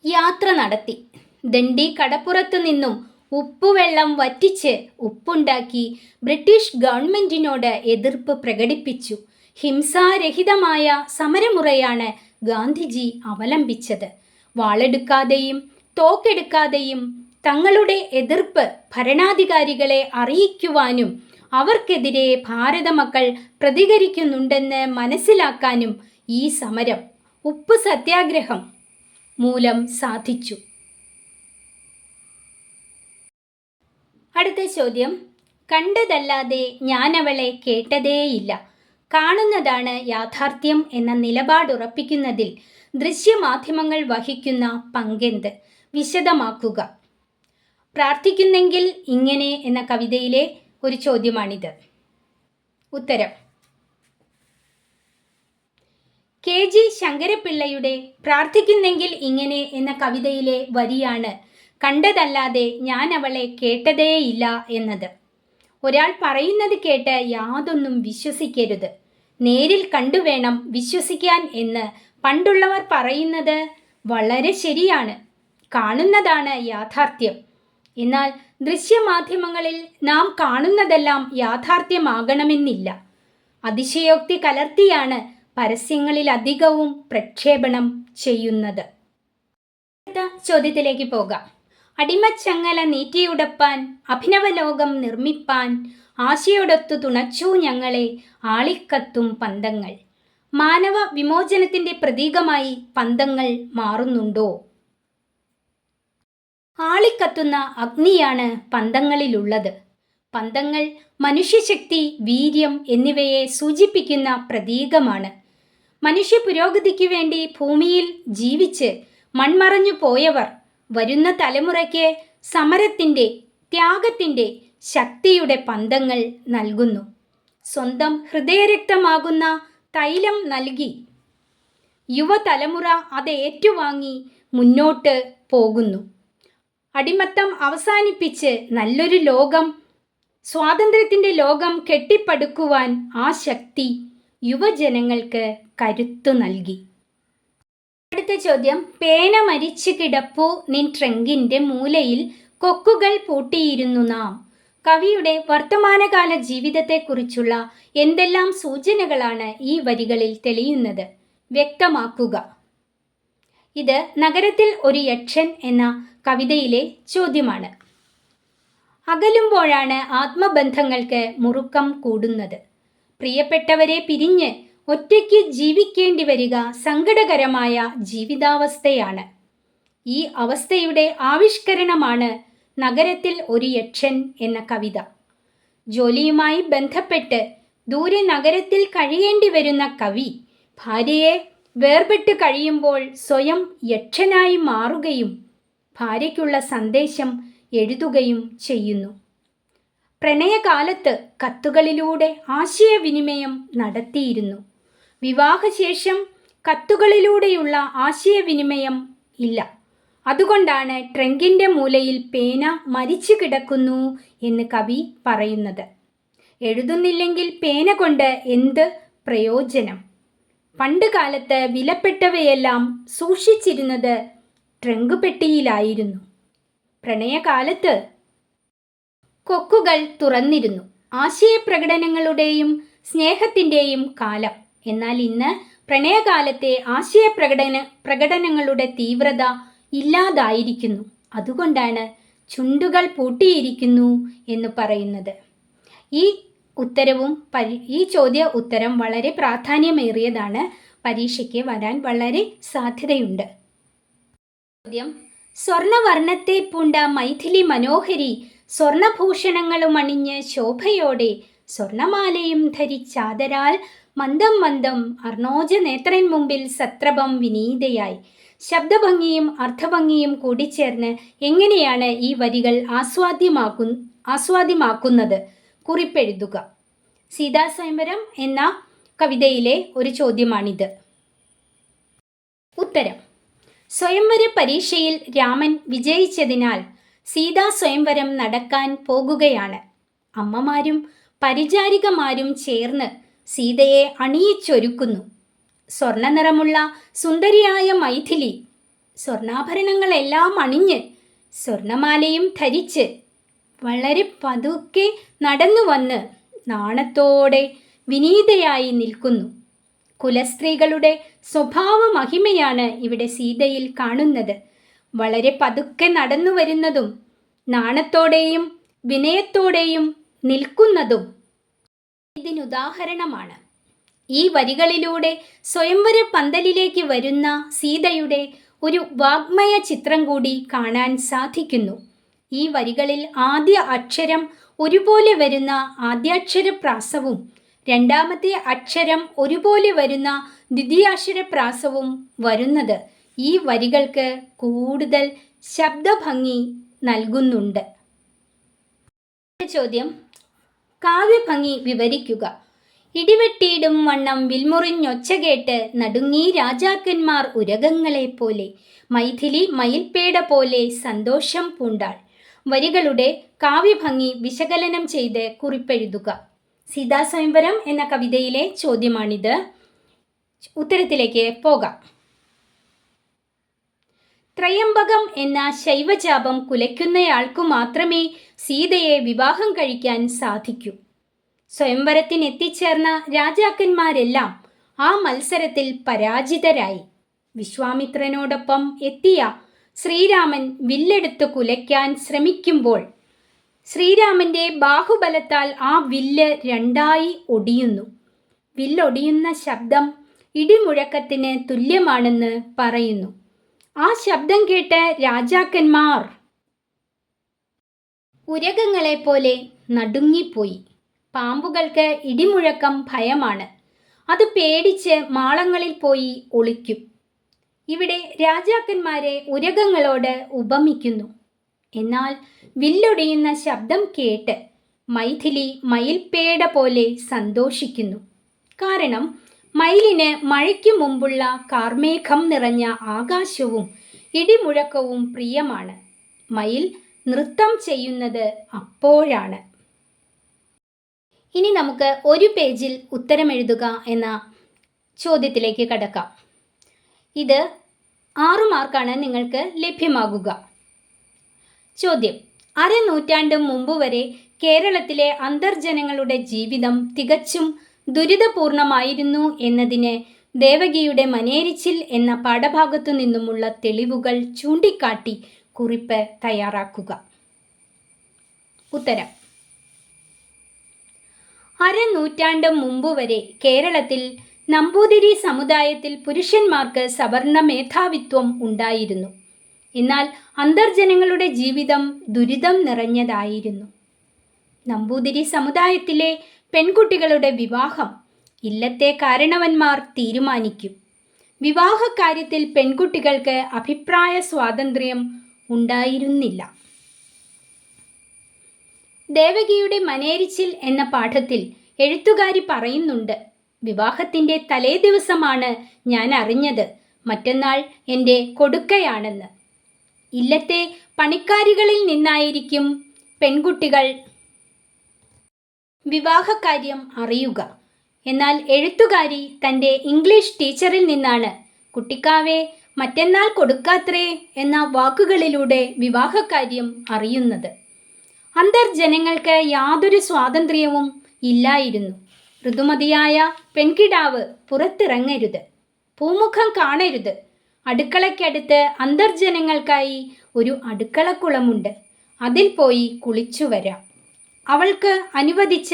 യാത്ര നടത്തി. ദണ്ഡി കടപ്പുറത്തു നിന്നും ഉപ്പുവെള്ളം വറ്റിച്ച് ഉപ്പുണ്ടാക്കി ബ്രിട്ടീഷ് ഗവൺമെൻറ്റിനോട് എതിർപ്പ് പ്രകടിപ്പിച്ചു. ഹിംസാരഹിതമായ സമരമുറയാണ് ഗാന്ധിജി അവലംബിച്ചത്. വാളെടുക്കാതെയും തോക്കെടുക്കാതെയും തങ്ങളുടെ എതിർപ്പ് ഭരണാധികാരികളെ അറിയിക്കുവാനും അവർക്കെതിരെ ഭാരത മക്കൾ പ്രതികരിക്കുന്നുണ്ടെന്ന് മനസ്സിലാക്കാനും ഈ സമരം, ഉപ്പ് സത്യാഗ്രഹം മൂലം സാധിച്ചു. അടുത്ത ചോദ്യം. കണ്ടതല്ലാതെ ഞാനവളെ കേട്ടതേയില്ല, കാണുന്നതാണ് യാഥാർത്ഥ്യം എന്ന നിലപാടുറപ്പിക്കുന്നതിൽ ദൃശ്യമാധ്യമങ്ങൾ വഹിക്കുന്ന പങ്കെന്ത്? വിശദമാക്കുക. പ്രാർത്ഥിക്കുന്നെങ്കിൽ ഇങ്ങനെ എന്ന കവിതയിലെ ഒരു ചോദ്യമാണിത്. ഉത്തരം KG ശങ്കരപ്പിള്ളയുടെ പ്രാർത്ഥിക്കുന്നെങ്കിൽ ഇങ്ങനെ എന്ന കവിതയിലെ വരിയാണ് കണ്ടതല്ലാതെ ഞാൻ അവളെ കേട്ടതേയില്ല എന്നത്. ഒരാൾ പറയുന്നത് കേട്ട് യാതൊന്നും വിശ്വസിക്കരുത്, നേരിൽ കണ്ടുവേണം വിശ്വസിക്കാൻ എന്ന് പണ്ടുള്ളവർ പറയുന്നത് വളരെ ശരിയാണ്. കാണുന്നതാണ് യാഥാർത്ഥ്യം. എന്നാൽ ദൃശ്യമാധ്യമങ്ങളിൽ നാം കാണുന്നതെല്ലാം യാഥാർത്ഥ്യമാകണമെന്നില്ല. അതിശയോക്തി കലർത്തിയാണ് പരസ്യങ്ങളിൽ അധികവും പ്രക്ഷേപണം ചെയ്യുന്നത്. അടുത്ത ചോദ്യത്തിലേക്ക് പോകാം. അടിമച്ചങ്ങല നീറ്റിയുടപ്പാൻ അഭിനവലോകം നിർമ്മിപ്പാൻ ആശയോടൊത്തു തുണച്ചു ഞങ്ങളെ ആളിക്കത്തും പന്തങ്ങൾ. മാനവ വിമോചനത്തിൻ്റെ പ്രതീകമായി പന്തങ്ങൾ മാറുന്നുണ്ടോ? ആളിക്കത്തുന്ന അഗ്നിയാണ് പന്തങ്ങളിലുള്ളത്. പന്തങ്ങൾ മനുഷ്യശക്തി, വീര്യം എന്നിവയെ സൂചിപ്പിക്കുന്ന പ്രതീകമാണ്. മനുഷ്യ പുരോഗതിക്ക് വേണ്ടി ഭൂമിയിൽ ജീവിച്ച് മൺമറഞ്ഞു പോയവർ വരുന്ന തലമുറയ്ക്ക് സമരത്തിൻ്റെ, ത്യാഗത്തിൻ്റെ, ശക്തിയുടെ പന്തങ്ങൾ നൽകുന്നു. സ്വന്തം ഹൃദയരക്തമാകുന്ന തൈലം നൽകി യുവതലമുറ അത് ഏറ്റുവാങ്ങി മുന്നോട്ട് പോകുന്നു. അടിമത്തം അവസാനിപ്പിച്ച് നല്ലൊരു ലോകം, സ്വാതന്ത്ര്യത്തിൻ്റെ ലോകം കെട്ടിപ്പടുക്കുവാൻ ആ ശക്തി യുവജനങ്ങൾക്ക് കരുത്തു നൽകി. അടുത്ത ചോദ്യം. പേന മരിച്ചു കിടപ്പു നിൻ ട്രങ്കിൻ്റെ മൂലയിൽ കൊക്കുകൾ പൂട്ടിയിരുന്നു നാം. കവിയുടെ വർത്തമാനകാല ജീവിതത്തെക്കുറിച്ചുള്ള എന്തെല്ലാം സൂചനകളാണ് ഈ വരികളിൽ തെളിയുന്നത്? വ്യക്തമാക്കുക. ഇത് നഗരത്തിൽ ഒരു യക്ഷൻ എന്ന കവിതയിലെ ചോദ്യമാണ്. അകലുമ്പോഴാണ് ആത്മബന്ധങ്ങൾക്ക് മുറുക്കം കൂടുന്നത്. പ്രിയപ്പെട്ടവരെ പിരിഞ്ഞ് ഒറ്റയ്ക്ക് ജീവിക്കേണ്ടി വരിക സങ്കടകരമായ ജീവിതാവസ്ഥയാണ്. ഈ അവസ്ഥയുടെ ആവിഷ്കരണമാണ് നഗരത്തിൽ ഒരു യക്ഷൻ എന്ന കവിത. ജോലിയുമായി ബന്ധപ്പെട്ട് ദൂരെ നഗരത്തിൽ കഴിയേണ്ടി വരുന്ന കവി ഭാര്യയെ വേർപെട്ട് കഴിയുമ്പോൾ സ്വയം യക്ഷനായി മാറുകയും ഭാര്യയ്ക്കുള്ള സന്ദേശം എഴുതുകയും ചെയ്യുന്നു. പ്രണയകാലത്ത് കത്തുകളിലൂടെ ആശയവിനിമയം നടത്തിയിരുന്നു. വിവാഹശേഷം കത്തുകളിലൂടെയുള്ള ആശയവിനിമയം ഇല്ല. അതുകൊണ്ടാണ് ട്രങ്കിൻ്റെ മൂലയിൽ പേന മരിച്ചു കിടക്കുന്നു എന്ന് കവി പറയുന്നത്. എഴുതുന്നില്ലെങ്കിൽ പേന കൊണ്ട് എന്ത് പ്രയോജനം? പണ്ട് കാലത്ത് വിലപ്പെട്ടവയെല്ലാം സൂക്ഷിച്ചിരുന്നത് ട്രങ്ക് പെട്ടിയിലായിരുന്നു. പ്രണയകാലത്ത് കൊക്കുകൾ തുറന്നിരുന്നു. ആശയപ്രകടനങ്ങളുടെയും സ്നേഹത്തിൻ്റെയും കാലം. എന്നാൽ ഇന്ന് പ്രണയകാലത്തെ പ്രകടനങ്ങളുടെ തീവ്രത ഇല്ലാതായിരിക്കുന്നു. അതുകൊണ്ടാണ് ചുണ്ടുകൾ പൂട്ടിയിരിക്കുന്നു എന്ന് പറയുന്നത്. ഈ ചോദ്യ ഉത്തരം വളരെ പ്രാധാന്യമേറിയതാണ്. പരീക്ഷയ്ക്ക് വരാൻ വളരെ സാധ്യതയുണ്ട്. ചോദ്യം: സ്വർണവർണ്ണത്തെ പൂണ്ട മൈഥിലി മനോഹരി സ്വർണഭൂഷണങ്ങളും അണിഞ്ഞ് ശോഭയോടെ സ്വർണമാലയും ധരിച്ചാദരാൽ മന്ദം മന്ദം അർണോജ നേത്രൻ മുമ്പിൽ സത്രപം വിനീതയായി. ശബ്ദഭംഗിയും അർത്ഥഭംഗിയും കൂടിച്ചേർന്ന് എങ്ങനെയാണ് ഈ വരികൾ ആസ്വാദ്യമാക്കുന്നത്? കുറിപ്പെഴുതുക. സീതാസ്വയംവരം എന്ന കവിതയിലെ ഒരു ചോദ്യമാണിത്. ഉത്തരം: സ്വയംവര പരീക്ഷയിൽ രാമൻ വിജയിച്ചതിനാൽ സീതാസ്വയംവരം നടക്കാൻ പോകുകയാണ്. അമ്മമാരും പരിചാരികമാരും ചേർന്ന് സീതയെ അണിയിച്ചൊരുക്കുന്നു. സ്വർണ്ണനിറമുള്ള സുന്ദരിയായ മൈഥിലി സ്വർണ്ണാഭരണങ്ങളെല്ലാം അണിഞ്ഞ് സ്വർണമാലയും ധരിച്ച് വളരെ പതുക്കെ നടന്നു വന്ന് നാണത്തോടെ വിനീതയായി നിൽക്കുന്നു. കുലസ്ത്രീകളുടെ സ്വഭാവ മഹിമയാണ് ഇവിടെ സീതയിൽ കാണുന്നത്. വളരെ പതുക്കെ നടന്നു വരുന്നതും നാണത്തോടെയും വിനയത്തോടെയും നിൽക്കുന്നതും ഇതിനുദാഹരണമാണ്. ഈ വരികളിലൂടെ സ്വയംവര പന്തലിലേക്ക് വരുന്ന സീതയുടെ ഒരു വാഗ്മയ ചിത്രം കൂടി കാണാൻ സാധിക്കുന്നു. ഈ വരികളിൽ ആദ്യ അക്ഷരം ഒരുപോലെ വരുന്ന ആദ്യാക്ഷരപ്രാസവും രണ്ടാമത്തെ അക്ഷരം ഒരുപോലെ വരുന്ന ദ്വിതീയാക്ഷരപ്രാസവും വരുന്നത് ഈ വരികൾക്ക് കൂടുതൽ ശബ്ദഭംഗി നൽകുന്നുണ്ട്. ചോദ്യം: കാവ്യഭംഗി വിവരിക്കുക. ഇടിവെട്ടിയിടും വണ്ണം വിൽമുറിഞ്ഞൊച്ച കേട്ട് നടുങ്ങി രാജാക്കന്മാർ ഉരകങ്ങളെപ്പോലെ, മൈഥിലി മയിൽപേട പോലെ സന്തോഷം പൂണ്ടാൾ. വരികളുടെ കാവ്യഭംഗി വിശകലനം ചെയ്ത് കുറിപ്പെഴുതുക. സീതാസ്വയംവരം എന്ന കവിതയിലെ ചോദ്യമാണിത്. ഉത്തരത്തിലേക്ക് പോകാം. ത്രയംബകം എന്ന ശൈവജാപം കുലയ്ക്കുന്നയാൾക്കു മാത്രമേ സീതയെ വിവാഹം കഴിക്കാൻ സാധിക്കൂ. സ്വയംവരത്തിനെത്തിച്ചേർന്ന രാജാക്കന്മാരെല്ലാം ആ മത്സരത്തിൽ പരാജിതരായി. വിശ്വാമിത്രനോടൊപ്പം എത്തിയ ശ്രീരാമൻ വില്ലെടുത്ത് കുലയ്ക്കാൻ ശ്രമിക്കുമ്പോൾ ശ്രീരാമൻ്റെ ബാഹുബലത്താൽ ആ വില്ല് രണ്ടായി ഒടിയുന്നു. വില്ലൊടിയുന്ന ശബ്ദം ഇടിമുഴക്കത്തിന് തുല്യമാണെന്ന് പറയുന്നു. ആ ശബ്ദം കേട്ട് രാജാക്കന്മാർ ഉരകങ്ങളെപ്പോലെ നടുങ്ങിപ്പോയി. പാമ്പുകൾക്ക് ഇടിമുഴക്കം ഭയമാണ്. അത് പേടിച്ച് മാളങ്ങളിൽ പോയി ഒളിക്കും. ഇവിടെ രാജാക്കന്മാരെ ഉരകങ്ങളോട് ഉപമിക്കുന്നു. എന്നാൽ വില്ലൊടിയുന്ന ശബ്ദം കേട്ട് മൈഥിലി മയിൽപേട പോലെ സന്തോഷിക്കുന്നു. കാരണം മയിലിന് മഴയ്ക്കു മുമ്പുള്ള കാർമേഘം നിറഞ്ഞ ആകാശവും ഇടിമുഴക്കവും പ്രിയമാണ്. മയിൽ നൃത്തം ചെയ്യുന്നത് അപ്പോഴാണ്. ഇനി നമുക്ക് ഒരു പേജിൽ ഉത്തരമെഴുതുക എന്ന ചോദ്യത്തിലേക്ക് കടക്കാം. ഇത് 6 മാർക്കാണ് നിങ്ങൾക്ക് ലഭ്യമാകുക. ചോദ്യം: അരനൂറ്റാണ്ട് മുമ്പ് വരെ കേരളത്തിലെ അന്തർജനങ്ങളുടെ ജീവിതം തികച്ചും ദുരിതപൂർണമായിരുന്നു എന്നതിന് ദേവകിയുടെ മനേരിച്ചിൽ എന്ന പാഠഭാഗത്തു നിന്നുമുള്ള തെളിവുകൾ ചൂണ്ടിക്കാട്ടി കുറിപ്പ് തയ്യാറാക്കുക. ഉത്തരം: അരനൂറ്റാണ്ട് മുമ്പ് വരെ കേരളത്തിൽ നമ്പൂതിരി സമുദായത്തിൽ പുരുഷന്മാർക്ക് സവർണ മേധാവിത്വം ഉണ്ടായിരുന്നു. എന്നാൽ അന്തർജനങ്ങളുടെ ജീവിതം ദുരിതം നിറഞ്ഞതായിരുന്നു. നമ്പൂതിരി സമുദായത്തിലെ പെൺകുട്ടികളുടെ വിവാഹം ഇല്ലത്തെ കാരണവന്മാർ തീരുമാനിക്കും. വിവാഹക്കാര്യത്തിൽ പെൺകുട്ടികൾക്ക് അഭിപ്രായ സ്വാതന്ത്ര്യം ഉണ്ടായിരുന്നില്ല. ദേവകിയുടെ മനേരിച്ചിൽ എന്ന പാഠത്തിൽ എഴുത്തുകാരി പറയുന്നുണ്ട്: വിവാഹത്തിൻ്റെ തലേ ദിവസമാണ് ഞാൻ അറിഞ്ഞത് മറ്റന്നാൾ എൻ്റെ കൊടുക്കയാണെന്ന്. ഇല്ലത്തെ പണിക്കാരികളിൽ നിന്നായിരിക്കും പെൺകുട്ടികൾ വിവാഹകാര്യം അറിയുക. എന്നാൽ എഴുത്തുകാരി തൻ്റെ ഇംഗ്ലീഷ് ടീച്ചറിൽ നിന്നാണ് കുട്ടിക്കാവെ മറ്റന്നാൾ കൊടുക്കാത്രേ എന്ന വാക്കുകളിലൂടെ വിവാഹകാര്യം അറിയുന്നത്. അന്തർജനങ്ങൾക്ക് യാതൊരു സ്വാതന്ത്ര്യവും ഇല്ലായിരുന്നു. ഋതുമതിയായ പെൺകിടാവ് പുറത്തിറങ്ങരുത്, പൂമുഖം കാണരുത്. അടുക്കളയ്ക്കടുത്ത് അന്തർജനങ്ങൾക്കായി ഒരു അടുക്കളക്കുളമുണ്ട്, അതിൽ പോയി കുളിച്ചു വരാം. അവൾക്ക് അനുവദിച്ച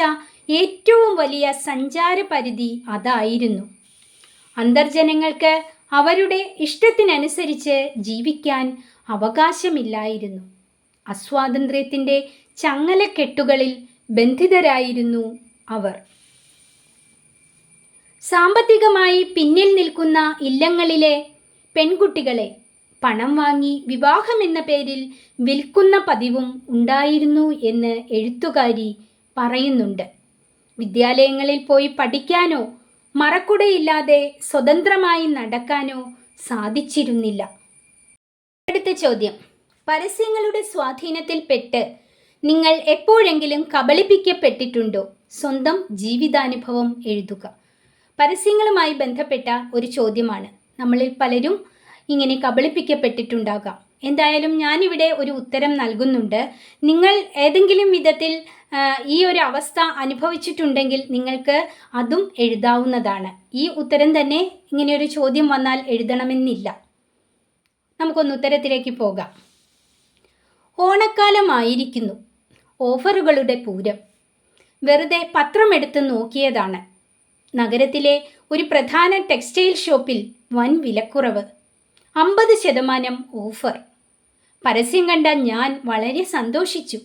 ഏറ്റവും വലിയ സഞ്ചാര പരിധി അതായിരുന്നു. അന്തർജനങ്ങൾക്ക് അവരുടെ ഇഷ്ടത്തിനനുസരിച്ച് ജീവിക്കാൻ അവകാശമില്ലായിരുന്നു. അസ്വാതന്ത്ര്യത്തിൻ്റെ ചങ്ങലക്കെട്ടുകളിൽ ബന്ധിതരായിരുന്നു അവർ. സാമ്പത്തികമായി പിന്നിൽ നിൽക്കുന്ന ഇല്ലങ്ങളിലെ പെൺകുട്ടികളെ പണം വാങ്ങി വിവാഹമെന്ന പേരിൽ വിൽക്കുന്ന പതിവും ഉണ്ടായിരുന്നു എന്ന് എഴുത്തുകാരി പറയുന്നുണ്ട്. വിദ്യാലയങ്ങളിൽ പോയി പഠിക്കാനോ മറക്കുടയില്ലാതെ സ്വതന്ത്രമായി നടക്കാനോ സാധിച്ചിരുന്നില്ല. അടുത്ത ചോദ്യം, പരസ്യങ്ങളുടെ സ്വാധീനത്തിൽപ്പെട്ട് നിങ്ങൾ എപ്പോഴെങ്കിലും കബളിപ്പിക്കപ്പെട്ടിട്ടുണ്ടോ? സ്വന്തം ജീവിതാനുഭവം എഴുതുക. പരസ്യങ്ങളുമായി ബന്ധപ്പെട്ട ഒരു ചോദ്യമാണ്. നമ്മളിൽ പലരും ഇങ്ങനെ കബളിപ്പിക്കപ്പെട്ടിട്ടുണ്ടാകാം. എന്തായാലും ഞാനിവിടെ ഒരു ഉത്തരം നൽകുന്നുണ്ട്. നിങ്ങൾ ഏതെങ്കിലും വിധത്തിൽ ഈ ഒരു അവസ്ഥ അനുഭവിച്ചിട്ടുണ്ടെങ്കിൽ നിങ്ങൾക്ക് അതും എഴുതാവുന്നതാണ്. ഈ ഉത്തരം തന്നെ ഇങ്ങനെയൊരു ചോദ്യം വന്നാൽ എഴുതണമെന്നില്ല. നമുക്കൊന്ന് ഉത്തരത്തിലേക്ക് പോകാം. ഓണക്കാലമായിരിക്കുന്നു, ഓഫറുകളുടെ പൂരം. വെറുതെ പത്രമെടുത്ത് നോക്കിയതാണ്. നഗരത്തിലെ ഒരു പ്രധാന ടെക്സ്റ്റൈൽ ഷോപ്പിൽ വൻ വിലക്കുറവ്, 50% ഓഫർ. പരസ്യം കണ്ട ഞാൻ വളരെ സന്തോഷിച്ചു.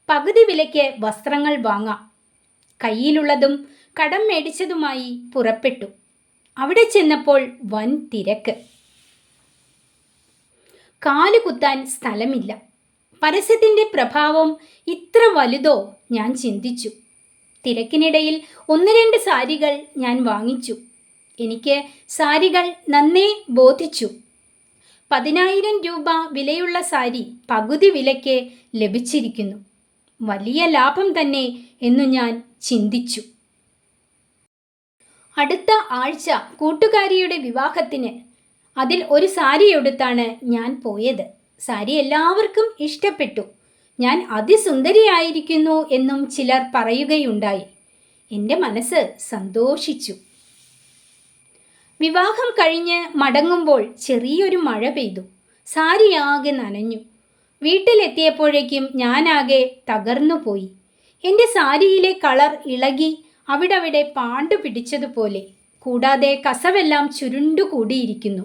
പകുതി വിലയ്ക്ക് വസ്ത്രങ്ങൾ വാങ്ങാം. കയ്യിലുള്ളതും കടം മേടിച്ചതുമായി പുറപ്പെട്ടു. അവിടെ ചെന്നപ്പോൾ വൻ തിരക്ക്. കാലുകുത്താൻ സ്ഥലമില്ല. പരസ്യത്തിൻ്റെ പ്രഭാവം ഇത്ര വലുതോ ഞാൻ ചിന്തിച്ചു. തിരക്കിനിടയിൽ 1-2 സാരികൾ ഞാൻ വാങ്ങിച്ചു. എനിക്ക് സാരികൾ നന്നേ ബോധിച്ചു. 10,000 രൂപ വിലയുള്ള സാരി പകുതി വിലയ്ക്ക് ലഭിച്ചിരിക്കുന്നു. വലിയ ലാഭം തന്നെ എന്നു ഞാൻ ചിന്തിച്ചു. അടുത്ത ആഴ്ച കൂട്ടുകാരിയുടെ വിവാഹത്തിന് അതിൽ ഒരു സാരി എടുത്താണ് ഞാൻ പോയത്. സാരി എല്ലാവർക്കും ഇഷ്ടപ്പെട്ടു. ഞാൻ അതിസുന്ദരിയായിരിക്കുന്നു എന്നും ചിലർ പറയുകയുണ്ടായി. എൻ്റെ മനസ്സ് സന്തോഷിച്ചു. വിവാഹം കഴിഞ്ഞ് മടങ്ങുമ്പോൾ ചെറിയൊരു മഴ പെയ്തു. സാരിയാകെ നനഞ്ഞു. വീട്ടിലെത്തിയപ്പോഴേക്കും ഞാനാകെ തകർന്നുപോയി. എൻ്റെ സാരിയിലെ കളർ ഇളകി അവിടവിടെ പാണ്ടു പിടിച്ചതുപോലെ. കൂടാതെ കസവെല്ലാം ചുരുണ്ടുകൂടിയിരിക്കുന്നു.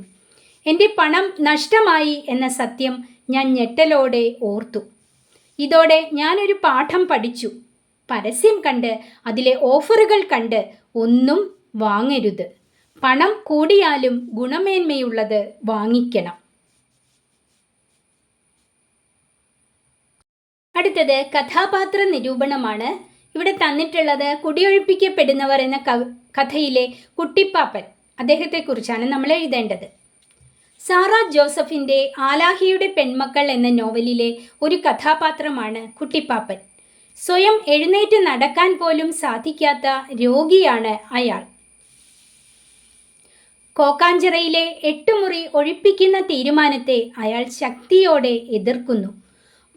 എൻ്റെ പണം നഷ്ടമായി എന്ന സത്യം ഞാൻ ഞെട്ടലോടെ ഓർത്തു. ഇതോടെ ഞാനൊരു പാഠം പഠിച്ചു. പരസ്യം കണ്ട് അതിലെ ഓഫറുകൾ കണ്ട് ഒന്നും വാങ്ങരുത്. പണം കൂടിയാലും ഗുണമേന്മയുള്ളത് വാങ്ങിക്കണം. അടുത്തത് കഥാപാത്ര നിരൂപണമാണ്. ഇവിടെ തന്നിട്ടുള്ളത് കുടിയൊഴിപ്പിക്കപ്പെടുന്നവർ എന്ന കഥയിലെ കുട്ടിപ്പാപ്പൻ, അദ്ദേഹത്തെക്കുറിച്ചാണ് നമ്മൾ എഴുതേണ്ടത്. സാറ ജോസഫിൻ്റെ ആലാഹിയുടെ പെൺമക്കൾ എന്ന നോവലിലെ ഒരു കഥാപാത്രമാണ് കുട്ടിപ്പാപ്പൻ. സ്വയം എഴുന്നേറ്റ് നടക്കാൻ പോലും സാധിക്കാത്ത രോഗിയാണ് അയാൾ. കോക്കാഞ്ചിറയിലെ 8 മുറി ഒഴിപ്പിക്കുന്ന തീരുമാനത്തെ അയാൾ ശക്തിയോടെ എതിർക്കുന്നു.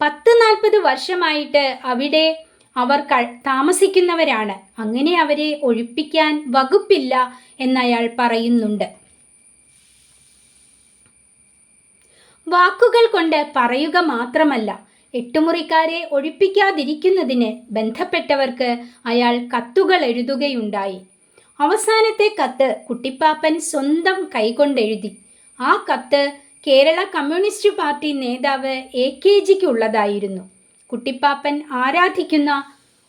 10-40 വർഷമായിട്ട് അവിടെ അവർ താമസിക്കുന്നവരാണ്. അങ്ങനെ അവരെ ഒഴിപ്പിക്കാൻ വകുപ്പില്ല എന്നയാൾ പറയുന്നുണ്ട്. വാക്കുകൾ കൊണ്ട് പറയുക മാത്രമല്ല, 8 മുറിക്കാരെ ഒഴിപ്പിക്കാതിരിക്കുന്നതിന് ബന്ധപ്പെട്ടവർക്ക് അയാൾ കത്തുകൾ എഴുതുകയുണ്ടായി. അവസാനത്തെ കത്ത് കുട്ടിപ്പാപ്പൻ സ്വന്തം കൈകൊണ്ടെഴുതി. ആ കത്ത് കേരള കമ്മ്യൂണിസ്റ്റ് പാർട്ടി നേതാവ് AKGക്ക് ഉള്ളതായിരുന്നു. കുട്ടിപ്പാപ്പൻ ആരാധിക്കുന്ന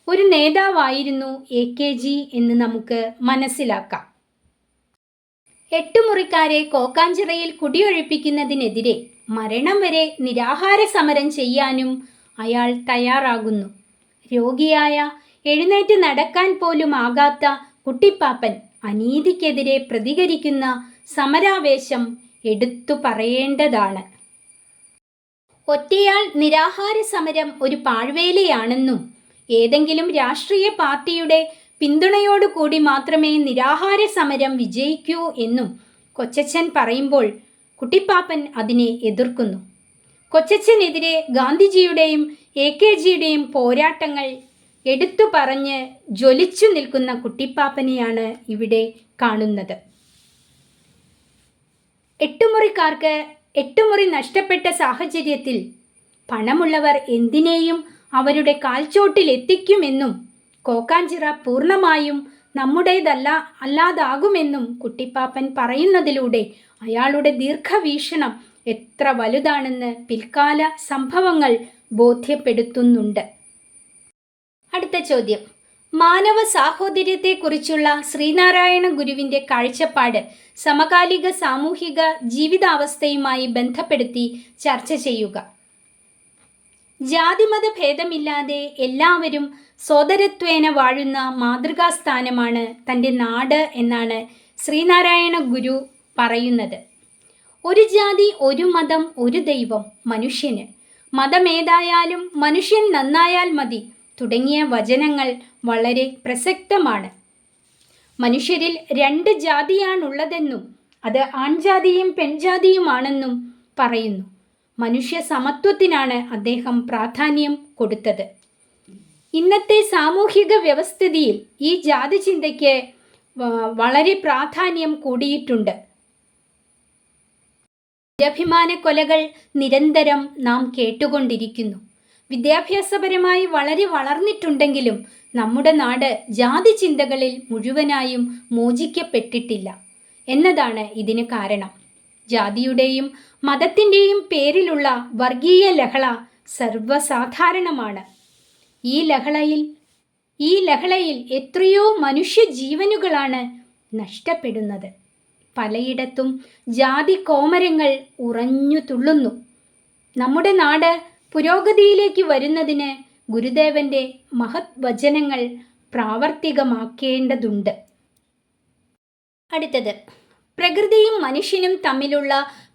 ഒരു നേതാവായിരുന്നു AKG എന്ന് നമുക്ക് മനസ്സിലാക്കാം. 8 മുറിക്കാരെ കോക്കാഞ്ചിറയിൽ കുടിയൊഴിപ്പിക്കുന്നതിനെതിരെ മരണം വരെ നിരാഹാര സമരം ചെയ്യാനും അയാൾ തയ്യാറാകുന്നു. രോഗിയായ എഴുന്നേറ്റ് നടക്കാൻ പോലും ആകാത്ത കുട്ടിപ്പാപ്പൻ അനീതിക്കെതിരെ പ്രതികരിക്കുന്ന സമരാവേശം എടുത്തു പറയേണ്ടതാണ്. ഒറ്റയാൾ നിരാഹാര സമരം ഒരു പാഴ്വേലയാണെന്നും ഏതെങ്കിലും രാഷ്ട്രീയ പാർട്ടിയുടെ പിന്തുണയോടുകൂടി മാത്രമേ നിരാഹാര സമരം വിജയിക്കൂ എന്നും കൊച്ചച്ഛൻ പറയുമ്പോൾ കുട്ടിപ്പാപ്പൻ അതിനെ എതിർക്കുന്നു. കൊച്ചച്ഛനെതിരെ ഗാന്ധിജിയുടെയും AKജിയുടെയും പോരാട്ടങ്ങൾ എടുത്തു പറഞ്ഞ് ജ്വലിച്ചു നിൽക്കുന്ന കുട്ടിപ്പാപ്പനെയാണ് ഇവിടെ കാണുന്നത്. എട്ടുമുറിക്കാർക്ക് എട്ടുമുറി നഷ്ടപ്പെട്ട സാഹചര്യത്തിൽ പണമുള്ളവർ എന്തിനേയും അവരുടെ കാൽച്ചോട്ടിൽ എത്തിക്കുമെന്നും കോക്കാഞ്ചിറ പൂർണ്ണമായും അല്ലാതാകുമെന്നും കുട്ടിപ്പാപ്പൻ പറയുന്നതിലൂടെ അയാളുടെ ദീർഘവീക്ഷണം എത്ര വലുതാണെന്ന് പിൽക്കാല സംഭവങ്ങൾ ബോധ്യപ്പെടുത്തുന്നുണ്ട്. അടുത്ത ചോദ്യം. മാനവ സാഹോദര്യത്തെക്കുറിച്ചുള്ള ശ്രീനാരായണ ഗുരുവിൻ്റെ കാഴ്ചപ്പാട് സമകാലിക സാമൂഹിക ജീവിതാവസ്ഥയുമായി ബന്ധപ്പെടുത്തി ചർച്ച ചെയ്യുക. ജാതിമത ഭേദമില്ലാതെ എല്ലാവരും സോദരത്വേന വാഴുന്ന മാതൃകാസ്ഥാനമാണ് തൻ്റെ നാട് എന്നാണ് ശ്രീനാരായണ ഗുരു പറയുന്നത്. ഒരു ജാതി, ഒരു മതം, ഒരു ദൈവം, മനുഷ്യന് മതമേതായാലും മനുഷ്യൻ നന്നായാൽ മതി തുടങ്ങിയ വചനങ്ങൾ വളരെ പ്രസക്തമാണ്. മനുഷ്യരിൽ 2 ജാതിയാണുള്ളതെന്നും അത് ആൺജാതിയും പെൺജാതിയുമാണെന്നും പറയുന്നു. മനുഷ്യ സമത്വത്തിനാണ് അദ്ദേഹം പ്രാധാന്യം കൊടുത്തത്. ഇന്നത്തെ സാമൂഹിക വ്യവസ്ഥിതിയിൽ ഈ ജാതി ചിന്തയ്ക്ക് വളരെ പ്രാധാന്യം കൂടിയിട്ടുണ്ട്. നിരഭിമാന കൊലകൾ നിരന്തരം നാം കേട്ടുകൊണ്ടിരിക്കുന്നു. വിദ്യാഭ്യാസപരമായി വളരെ വളർന്നിട്ടുണ്ടെങ്കിലും നമ്മുടെ നാട് ജാതി ചിന്തകളിൽ മുഴുവനായും മോചിക്കപ്പെട്ടിട്ടില്ല എന്നതാണ് ഇതിന് കാരണം. ജാതിയുടെയും മതത്തിൻ്റെയും പേരിലുള്ള വർഗീയ ലഹള സർവ്വസാധാരണമാണ്. ഈ ലഹളയിൽ എത്രയോ മനുഷ്യജീവനുകളാണ് നഷ്ടപ്പെടുന്നത്. പലയിടത്തും ജാതി കോമരങ്ങൾ ഉറഞ്ഞു തുള്ളുന്നു. നമ്മുടെ നാട് പുരോഗതിയിലേക്ക് വരുന്നതിന് ഗുരുദേവന്റെ മഹത് വചനങ്ങൾ പ്രാവർത്തികമാക്കേണ്ടതുണ്ട്. അടുത്തത്. പ്രകൃതിയും മനുഷ്യനും തമ്മിലുള്ള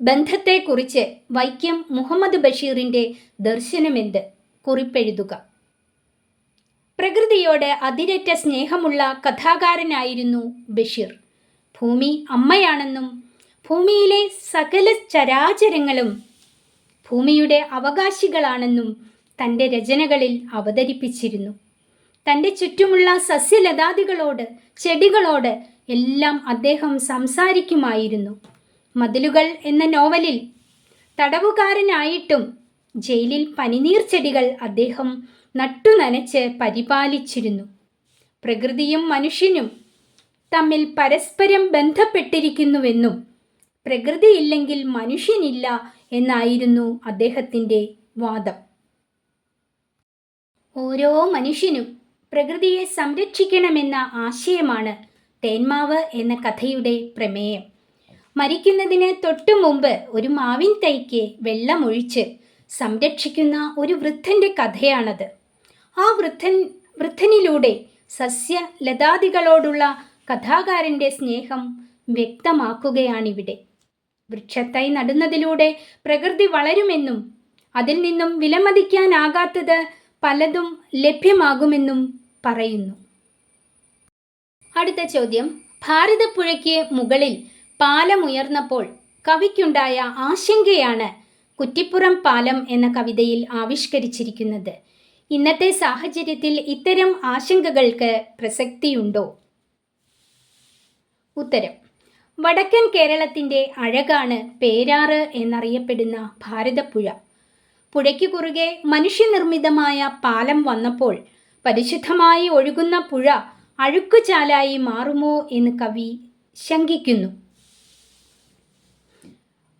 ബന്ധത്തെക്കുറിച്ച് വൈക്കം മുഹമ്മദ് ബഷീറിൻ്റെ ദർശനമെന്ത്? കുറിപ്പെഴുതുക. പ്രകൃതിയോട് അതിരറ്റ സ്നേഹമുള്ള കഥാകാരനായിരുന്നു ബഷീർ. ഭൂമി അമ്മയാണെന്നും ഭൂമിയിലെ സകല ചരാചരങ്ങളും ഭൂമിയുടെ അവകാശികളാണെന്നും തൻ്റെ രചനകളിൽ അവതരിപ്പിച്ചിരുന്നു. തൻ്റെ ചുറ്റുമുള്ള സസ്യലതാദികളോട്, ചെടികളോട് എല്ലാം അദ്ദേഹം സംസാരിക്കുമായിരുന്നു. മതിലുകൾ എന്ന നോവലിൽ തടവുകാരനായിട്ടും ജയിലിൽ പനിനീർ ചെടികൾ അദ്ദേഹം നട്ടുനനച്ച് പരിപാലിച്ചിരുന്നു. പ്രകൃതിയും മനുഷ്യനും തമ്മിൽ പരസ്പരം ബന്ധപ്പെട്ടിരിക്കുന്നുവെന്നും പ്രകൃതിയില്ലെങ്കിൽ മനുഷ്യനില്ല എന്നായിരുന്നു അദ്ദേഹത്തിൻ്റെ വാദം. ഓരോ മനുഷ്യനും പ്രകൃതിയെ സംരക്ഷിക്കണമെന്ന ആശയമാണ് തേന്മാവ് എന്ന കഥയുടെ പ്രമേയം. മരിക്കുന്നതിന് തൊട്ടു മുമ്പ് ഒരു മാവിൻ തൈക്ക് വെള്ളമൊഴിച്ച് സംരക്ഷിക്കുന്ന ഒരു വൃദ്ധൻ്റെ കഥയാണത്. ആ വൃദ്ധനിലൂടെ സസ്യലതാദികളോടുള്ള കഥാകാരൻ്റെ സ്നേഹം വ്യക്തമാക്കുകയാണിവിടെ. വൃക്ഷത്തൈ നടുന്നതിലൂടെ പ്രകൃതി വളരുമെന്നും അതിൽ നിന്നും വിലമതിക്കാനാകാത്തത് പലതും ലഭ്യമാകുമെന്നും പറയുന്നു. അടുത്ത ചോദ്യം. ഭാരതപ്പുഴയ്ക്ക് മുകളിൽ പാലമുയർന്നപ്പോൾ കവിക്കുണ്ടായ ആശങ്കയാണ് കുറ്റിപ്പുറം പാലം എന്ന കവിതയിൽ ആവിഷ്കരിച്ചിരിക്കുന്നത്. ഇന്നത്തെ സാഹചര്യത്തിൽ ഇത്തരം ആശങ്കകൾക്ക് പ്രസക്തിയുണ്ടോ? ഉത്തരം. വടക്കൻ കേരളത്തിൻ്റെ അഴകാണ് പേരാറ് എന്നറിയപ്പെടുന്ന ഭാരതപ്പുഴ. പുഴയ്ക്ക് കുറുകെ മനുഷ്യനിർമ്മിതമായ പാലം വന്നപ്പോൾ പരിശുദ്ധമായി ഒഴുകുന്ന പുഴ അഴുക്കുചാലായി മാറുമോ എന്ന് കവി ശങ്കിക്കുന്നു.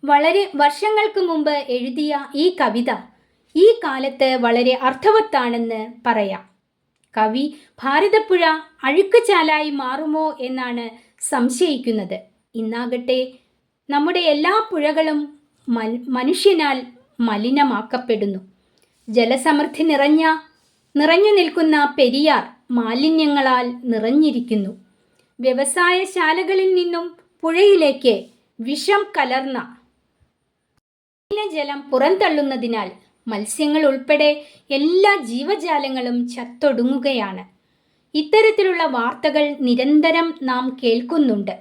വളരെ വർഷങ്ങൾക്ക് മുമ്പ് എഴുതിയ ഈ കവിത ഈ കാലത്ത് വളരെ അർത്ഥവത്താണെന്ന് പറയാം. കവി ഭാരതപ്പുഴ അഴുക്കുചാലായി മാറുമോ എന്നാണ് സംശയിക്കുന്നത്. ഇന്നാകട്ടെ നമ്മുടെ എല്ലാ പുഴകളും മനുഷ്യനാൽ മലിനമാക്കപ്പെടുന്നു. ജലസമൃദ്ധി നിറഞ്ഞു നിൽക്കുന്ന പെരിയാർ മാലിന്യങ്ങളാൽ നിറഞ്ഞിരിക്കുന്നു. വ്യവസായശാലകളിൽ നിന്നും പുഴയിലേക്ക് വിഷം കലർന്ന മലിനജലം പുറന്തള്ളുന്നതിനാൽ മത്സ്യങ്ങൾ ഉൾപ്പെടെ എല്ലാ ജീവജാലങ്ങളും ചത്തൊടുങ്ങുകയാണ്. ഇത്തരത്തിലുള്ള വാർത്തകൾ നിരന്തരം നാം കേൾക്കുന്നുണ്ട്.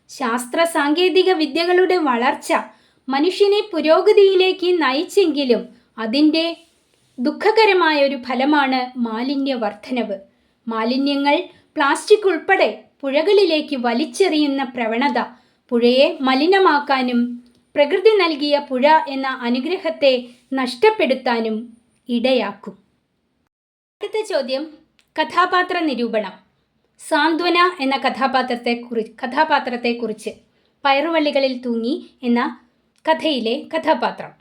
ശാസ്ത്ര സാങ്കേതിക വിദ്യകളുടെ വളർച്ച മനുഷ്യനെ പുരോഗതിയിലേക്ക് നയിച്ചെങ്കിലും അതിൻ്റെ ദുഃഖകരമായ ഒരു ഫലമാണ് മാലിന്യവർദ്ധനവ്. മാലിന്യങ്ങൾ പ്ലാസ്റ്റിക് ഉൾപ്പെടെ പുഴകളിലേക്ക് വലിച്ചെറിയുന്ന പ്രവണത പുഴയെ മലിനമാക്കാനും പ്രകൃതി നൽകിയ പുഴ എന്ന അനുഗ്രഹത്തെ നഷ്ടപ്പെടുത്താനും ഇടയാക്കും. അടുത്ത ചോദ്യം, കഥാപാത്ര നിരൂപണം. സാന്ത്വന എന്ന കഥാപാത്രത്തെക്കുറിച്ച് പയറുവള്ളികളിൽ തൂങ്ങി എന്ന കഥയിലെ കഥാപാത്രം.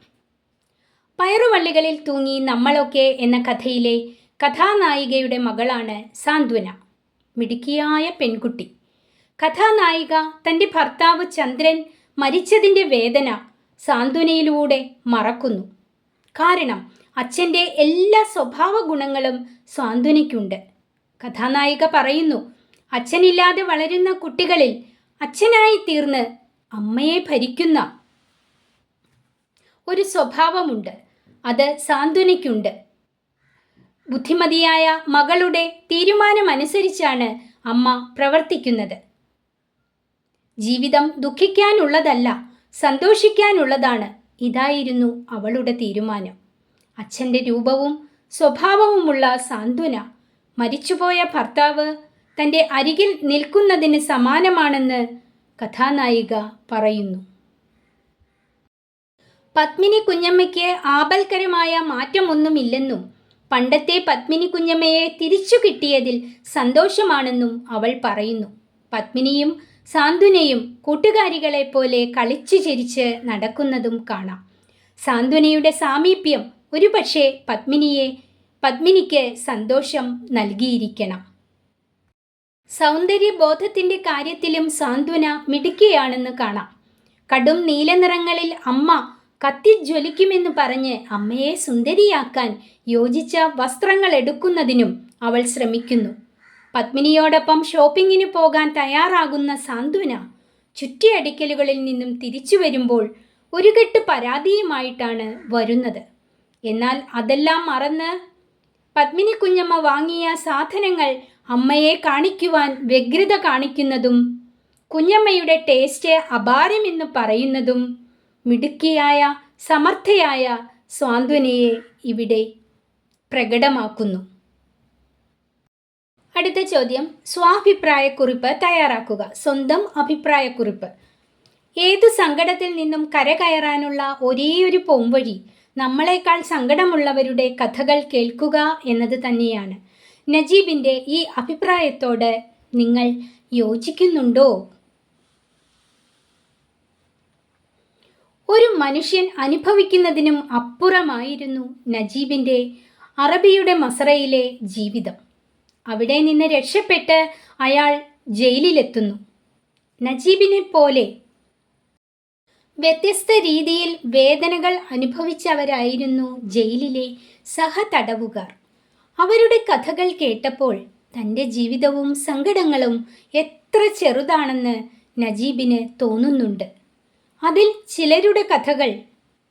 പയറുവള്ളികളിൽ തൂങ്ങി നമ്മളൊക്കെ എന്ന കഥയിലെ കഥാനായികയുടെ മകളാണ് സാന്ത്വന. മിടുക്കിയായ പെൺകുട്ടി. കഥാനായിക തൻ്റെ ഭർത്താവ് ചന്ദ്രൻ മരിച്ചതിൻ്റെ വേദന സാന്ത്വനയിലൂടെ മറക്കുന്നു. കാരണം അച്ഛൻ്റെ എല്ലാ സ്വഭാവ ഗുണങ്ങളും സാന്ത്വനയ്ക്കുണ്ട്. കഥാനായിക പറയുന്നു, അച്ഛനില്ലാതെ വളരുന്ന കുട്ടികളിൽ അച്ഛനായി തീർന്ന് അമ്മയെ ഭരിക്കുന്ന ഒരു സ്വഭാവമുണ്ട്. അത് സാന്ത്വനയ്ക്കുണ്ട്. ബുദ്ധിമതിയായ മകളുടെ തീരുമാനമനുസരിച്ചാണ് അമ്മ പ്രവർത്തിക്കുന്നത്. ജീവിതം ദുഃഖിക്കാനുള്ളതല്ല, സന്തോഷിക്കാനുള്ളതാണ്. ഇതായിരുന്നു അവളുടെ തീരുമാനം. അച്ഛൻ്റെ രൂപവും സ്വഭാവവുമുള്ള സാന്ത്വന മരിച്ചുപോയ ഭർത്താവ് തൻ്റെ അരികിൽ നിൽക്കുന്നതിന് സമാനമാണെന്ന് കഥാനായിക പറയുന്നു. പത്മിനി കുഞ്ഞമ്മയ്ക്ക് ആപൽക്കരമായ മാറ്റമൊന്നുമില്ലെന്നും പണ്ടത്തെ പത്മിനി കുഞ്ഞമ്മയെ തിരിച്ചു കിട്ടിയതിൽ സന്തോഷമാണെന്നും അവൾ പറയുന്നു. പത്മിനിയും സാന്ത്വനയും കൂട്ടുകാരികളെ പോലെ കളിച്ചു ചിരിച്ച് നടക്കുന്നതും കാണാം. സാന്ത്വനയുടെ സാമീപ്യം ഒരുപക്ഷെ പത്മിനിക്ക് സന്തോഷം നൽകിയിരിക്കണം. സൗന്ദര്യബോധത്തിൻ്റെ കാര്യത്തിലും സാന്ത്വന മിടുക്കിയാണെന്ന് കാണാം. കടും നീലനിറങ്ങളിൽ അമ്മ കത്തിജ്വലിക്കുമെന്ന് പറഞ്ഞ് അമ്മയെ സുന്ദരിയാക്കാൻ യോജിച്ച വസ്ത്രങ്ങൾ എടുക്കുന്നതിനും അവൾ ശ്രമിക്കുന്നു. പത്മിനിയോടൊപ്പം ഷോപ്പിങ്ങിന് പോകാൻ തയ്യാറാകുന്ന സാന്ത്വന ചുറ്റിയടിക്കലുകളിൽ നിന്നും തിരിച്ചു വരുമ്പോൾ ഒരു കെട്ട് പരാതിയുമായിട്ടാണ് വരുന്നത്. എന്നാൽ അതെല്ലാം മറന്ന് പത്മിനി കുഞ്ഞമ്മ വാങ്ങിയ സാധനങ്ങൾ അമ്മയെ കാണിക്കുവാൻ വ്യഗ്രത കാണിക്കുന്നതും കുഞ്ഞമ്മയുടെ ടേസ്റ്റ് അപാരമെന്ന് പറയുന്നതും മിടുക്കിയായ സമർത്ഥയായ സാന്ത്വനയെ ഇവിടെ പ്രകടമാക്കുന്നു. അടുത്ത ചോദ്യം, സ്വാഭിപ്രായക്കുറിപ്പ് തയ്യാറാക്കുക. സ്വന്തം അഭിപ്രായക്കുറിപ്പ്. ഏതു സങ്കടത്തിൽ നിന്നും കരകയറാനുള്ള ഒരേയൊരു പോംവഴി നമ്മളെക്കാൾ സങ്കടമുള്ളവരുടെ കഥകൾ കേൾക്കുക എന്നത് തന്നെയാണ്. നജീബിൻ്റെ ഈ അഭിപ്രായത്തോട് നിങ്ങൾ യോജിക്കുന്നുണ്ടോ? ഒരു മനുഷ്യൻ അനുഭവിക്കുന്നതിനും അപ്പുറമായിരുന്നു നജീബിൻ്റെ അറബിയുടെ മസറയിലെ ജീവിതം. അവിടെ നിന്ന് രക്ഷപ്പെട്ട് അയാൾ ജയിലിലെത്തുന്നു. നജീബിനെ പോലെ വ്യത്യസ്ത രീതിയിൽ വേദനകൾ അനുഭവിച്ചവരായിരുന്നു ജയിലിലെ സഹതടവുകാർ. അവരുടെ കഥകൾ കേട്ടപ്പോൾ തൻ്റെ ജീവിതവും സങ്കടങ്ങളും എത്ര ചെറുതാണെന്ന് നജീബിന് തോന്നുന്നുണ്ട്. അതിൽ ചിലരുടെ കഥകൾ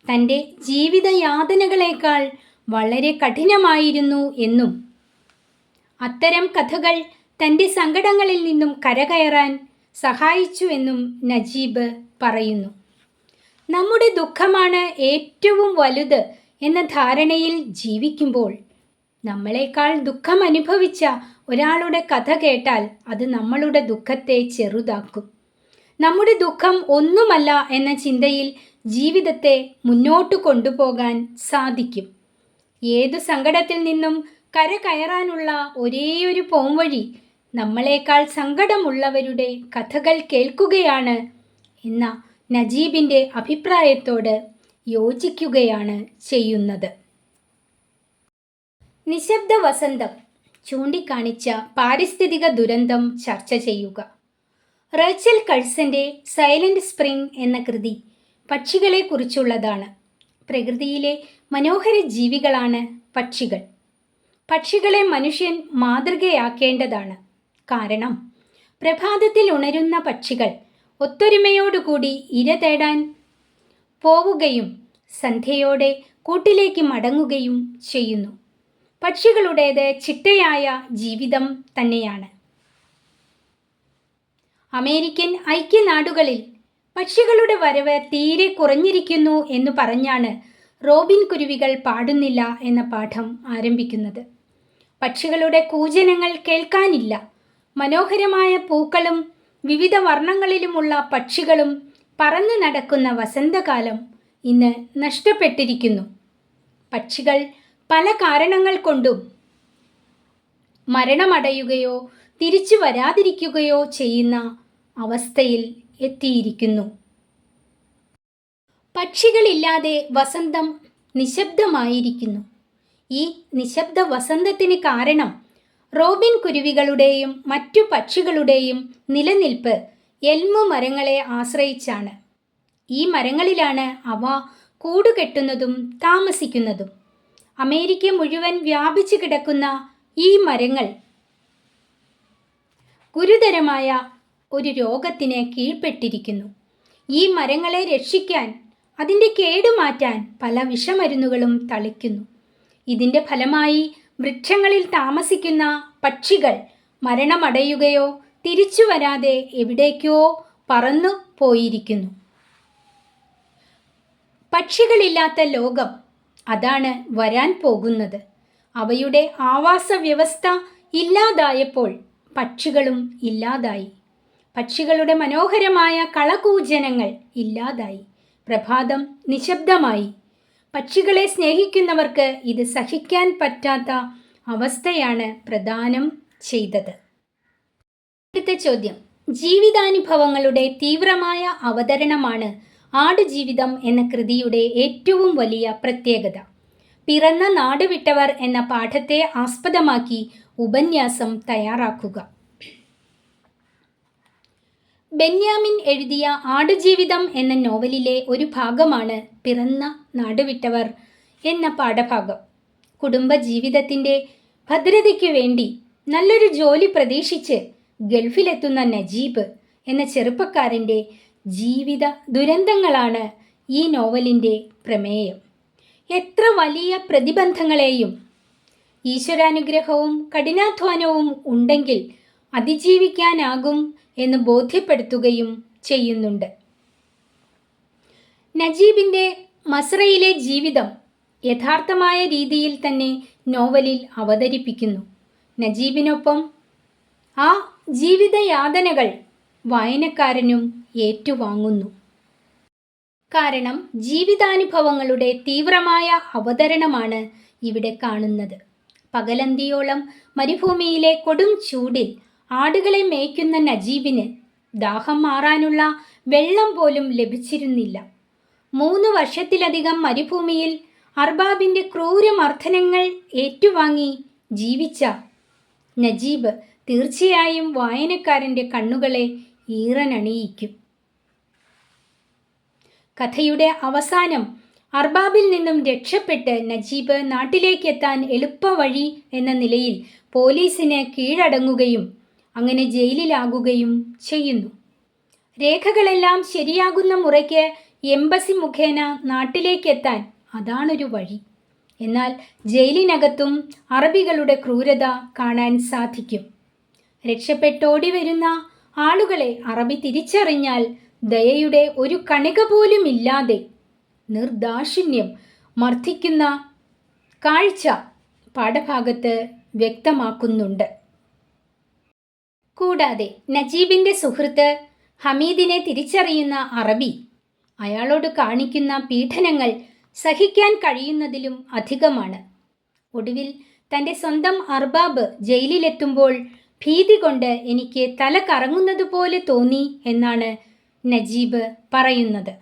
തൻ്റെ ജീവിതയാതനകളേക്കാൾ വളരെ കഠിനമായിരുന്നു എന്നും അത്തരം കഥകൾ തൻ്റെ സങ്കടങ്ങളിൽ നിന്നും കരകയറാൻ സഹായിച്ചു എന്നും നജീബ് പറയുന്നു. നമ്മുടെ ദുഃഖമാണ് ഏറ്റവും വലുത് എന്ന ധാരണയിൽ ജീവിക്കുമ്പോൾ നമ്മളെക്കാൾ ദുഃഖം അനുഭവിച്ച ഒരാളുടെ കഥ കേട്ടാൽ അത് നമ്മളുടെ ദുഃഖത്തെ ചെറുതാക്കും. നമ്മുടെ ദുഃഖം ഒന്നുമല്ല എന്ന ചിന്തയിൽ ജീവിതത്തെ മുന്നോട്ട് കൊണ്ടുപോകാൻ സാധിക്കും. ഏതു സങ്കടത്തിൽ നിന്നും കരകയറാനുള്ള ഒരേയൊരു പോംവഴി നമ്മളെക്കാൾ സങ്കടമുള്ളവരുടെ കഥകൾ കേൾക്കുകയാണ് എന്ന നജീബിൻ്റെ അഭിപ്രായത്തോട് യോജിക്കുകയാണ് ചെയ്യുന്നത്. നിശബ്ദ വസന്തം ചൂണ്ടിക്കാണിച്ച പാരിസ്ഥിതിക ദുരന്തം ചർച്ച ചെയ്യുക. റേച്ചൽ കഴ്സൻ്റെ സൈലന്റ് സ്പ്രിംഗ് എന്ന കൃതി പക്ഷികളെക്കുറിച്ചുള്ളതാണ്. പ്രകൃതിയിലെ മനോഹര ജീവികളാണ് പക്ഷികൾ. പക്ഷികളെ മനുഷ്യൻ മാതൃകയാക്കേണ്ടതാണ്. കാരണം പ്രഭാതത്തിൽ ഉണരുന്ന പക്ഷികൾ ഒത്തൊരുമയോടുകൂടി ഇര തേടാൻ പോവുകയും സന്ധ്യയോടെ കൂട്ടിലേക്ക് മടങ്ങുകയും ചെയ്യുന്നു. പക്ഷികളുടേത് ചിട്ടയായ ജീവിതം തന്നെയാണ്. അമേരിക്കൻ ഐക്യനാടുകളിൽ പക്ഷികളുടെ വരവ് തീരെ കുറഞ്ഞിരിക്കുന്നു എന്ന് പറഞ്ഞാണ് റോബിൻ കുരുവികൾ പാടുന്നില്ല എന്ന പാഠം ആരംഭിക്കുന്നത്. പക്ഷികളുടെ കൂജനങ്ങൾ കേൾക്കാനില്ല. മനോഹരമായ പൂക്കളും വിവിധ വർണ്ണങ്ങളിലുമുള്ള പക്ഷികളും പറന്നു നടക്കുന്ന വസന്തകാലം ഇന്ന് നഷ്ടപ്പെട്ടിരിക്കുന്നു. പക്ഷികൾ പല കാരണങ്ങൾ കൊണ്ടും മരണമടയുകയോ തിരിച്ചു വരാതിരിക്കുകയോ ചെയ്യുന്ന അവസ്ഥയിൽ എത്തിയിരിക്കുന്നു. പക്ഷികളില്ലാതെ വസന്തം നിശബ്ദമായിരിക്കുന്നു. ഈ നിശബ്ദ വസന്തത്തിന് കാരണം റോബിൻ കുരുവികളുടെയും മറ്റു പക്ഷികളുടെയും നിലനിൽപ്പ് എൽമു മരങ്ങളെ ആശ്രയിച്ചാണ്. ഈ മരങ്ങളിലാണ് അവ കൂടുകെട്ടുന്നതും താമസിക്കുന്നതും. അമേരിക്ക മുഴുവൻ വ്യാപിച്ചു കിടക്കുന്ന ഈ മരങ്ങൾ ഗുരുതരമായ ഒരു രോഗത്തിന് കീഴ്പ്പെട്ടിരിക്കുന്നു. ഈ മരങ്ങളെ രക്ഷിക്കാൻ, അതിൻ്റെ കേടുമാറ്റാൻ പല വിഷമരുന്നുകളും തളിക്കുന്നു. ഇതിൻ്റെ ഫലമായി വൃക്ഷങ്ങളിൽ താമസിക്കുന്ന പക്ഷികൾ മരണമടയുകയോ തിരിച്ചു വരാതെ എവിടേക്കോ പറന്നു പോയിരിക്കുന്നു. പക്ഷികളില്ലാത്ത ലോകം അതാണ് വരാൻ പോകുന്നത്. അവയുടെ ആവാസ വ്യവസ്ഥ ഇല്ലാതായപ്പോൾ പക്ഷികളും ഇല്ലാതായി. പക്ഷികളുടെ മനോഹരമായ കളകൂജനങ്ങൾ ഇല്ലാതായി. പ്രഭാതം നിശബ്ദമായി. പക്ഷികളെ സ്നേഹിക്കുന്നവർക്ക് ഇത് സഹിക്കാൻ പറ്റാത്ത അവസ്ഥയാണ് പ്രദാനം ചെയ്തത്. അടുത്ത ചോദ്യം. ജീവിതാനുഭവങ്ങളുടെ തീവ്രമായ അവതരണമാണ് ആടുജീവിതം എന്ന കൃതിയുടെ ഏറ്റവും വലിയ പ്രത്യേകത. പിറന്ന നാട് വിട്ടവർ എന്ന പാഠത്തെ ആസ്പദമാക്കി ഉപന്യാസം തയ്യാറാക്കുക. ബെന്യാമിൻ എഴുതിയ ആടുജീവിതം എന്ന നോവലിലെ ഒരു ഭാഗമാണ് പിറന്ന നാടുവിട്ടവർ എന്ന പാഠഭാഗം. കുടുംബജീവിതത്തിൻ്റെ ഭദ്രതയ്ക്കു വേണ്ടി നല്ലൊരു ജോലി പ്രതീക്ഷിച്ച് ഗൾഫിലെത്തുന്ന നജീബ് എന്ന ചെറുപ്പക്കാരൻ്റെ ജീവിത ദുരന്തങ്ങളാണ് ഈ നോവലിൻ്റെ പ്രമേയം. എത്ര വലിയ പ്രതിബന്ധങ്ങളെയും ഈശ്വരാനുഗ്രഹവും കഠിനാധ്വാനവും ഉണ്ടെങ്കിൽ അതിജീവിക്കാനാകും എന്ന് ബോധ്യപ്പെടുത്തുകയും ചെയ്യുന്നുണ്ട്. നജീബിൻ്റെ മസ്രയിലെ ജീവിതം യഥാർത്ഥമായ രീതിയിൽ തന്നെ നോവലിൽ അവതരിപ്പിക്കുന്നു. നജീബിനൊപ്പം ആ ജീവിതയാതനകൾ വായനക്കാരനും ഏറ്റുവാങ്ങുന്നു. കാരണം ജീവിതാനുഭവങ്ങളുടെ തീവ്രമായ അവതരണമാണ് ഇവിടെ കാണുന്നത്. പകലന്തിയോളം മരുഭൂമിയിലെ കൊടും ചൂടിൽ ആടുകളെ മേയ്ക്കുന്ന നജീബിന് ദാഹം മാറാനുള്ള വെള്ളം പോലും ലഭിച്ചിരുന്നില്ല. 3 വർഷത്തിലധികം മരുഭൂമിയിൽ അർബാബിൻ്റെ ക്രൂരമർദ്ദനങ്ങൾ ഏറ്റുവാങ്ങി ജീവിച്ച നജീബ് തീർച്ചയായും വായനക്കാരൻ്റെ കണ്ണുകളെ ഈറനണിയിക്കും. കഥയുടെ അവസാനം അർബാബിൽ നിന്നും രക്ഷപ്പെട്ട് നജീബ് നാട്ടിലേക്കെത്താൻ എളുപ്പവഴി എന്ന നിലയിൽ പോലീസിന് കീഴടങ്ങുകയും അങ്ങനെ ജയിലിലാകുകയും ചെയ്യുന്നു. രേഖകളെല്ലാം ശരിയാകുന്ന മുറയ്ക്ക് എംബസി മുഖേന നാട്ടിലേക്കെത്താൻ അതാണൊരു വഴി. എന്നാൽ ജയിലിനകത്തും അറബികളുടെ ക്രൂരത കാണാൻ സാധിക്കും. രക്ഷപ്പെട്ടോടി വരുന്ന ആളുകളെ അറബി തിരിച്ചറിഞ്ഞാൽ ദയയുടെ ഒരു കണിക പോലും ഇല്ലാതെ നിർദാക്ഷിണ്യം മർദ്ദിക്കുന്ന കാഴ്ച പാഠഭാഗത്ത് വ്യക്തമാക്കുന്നുണ്ട്. കൂടാതെ നജീബിൻ്റെ സുഹൃത്ത് ഹമീദിനെ തിരിച്ചറിയുന്ന അറബി അയാളോട് കാണിക്കുന്ന പീഡനങ്ങൾ സഹിക്കാൻ കഴിയുന്നതിലും അധികമാണ്. ഒടുവിൽ തൻ്റെ സ്വന്തം അർബാബ് ജയിലിലെത്തുമ്പോൾ ഭീതി കൊണ്ട് എനിക്ക് തല കറങ്ങുന്നത് പോലെ തോന്നി എന്നാണ് നജീബ് പറയുന്നത്.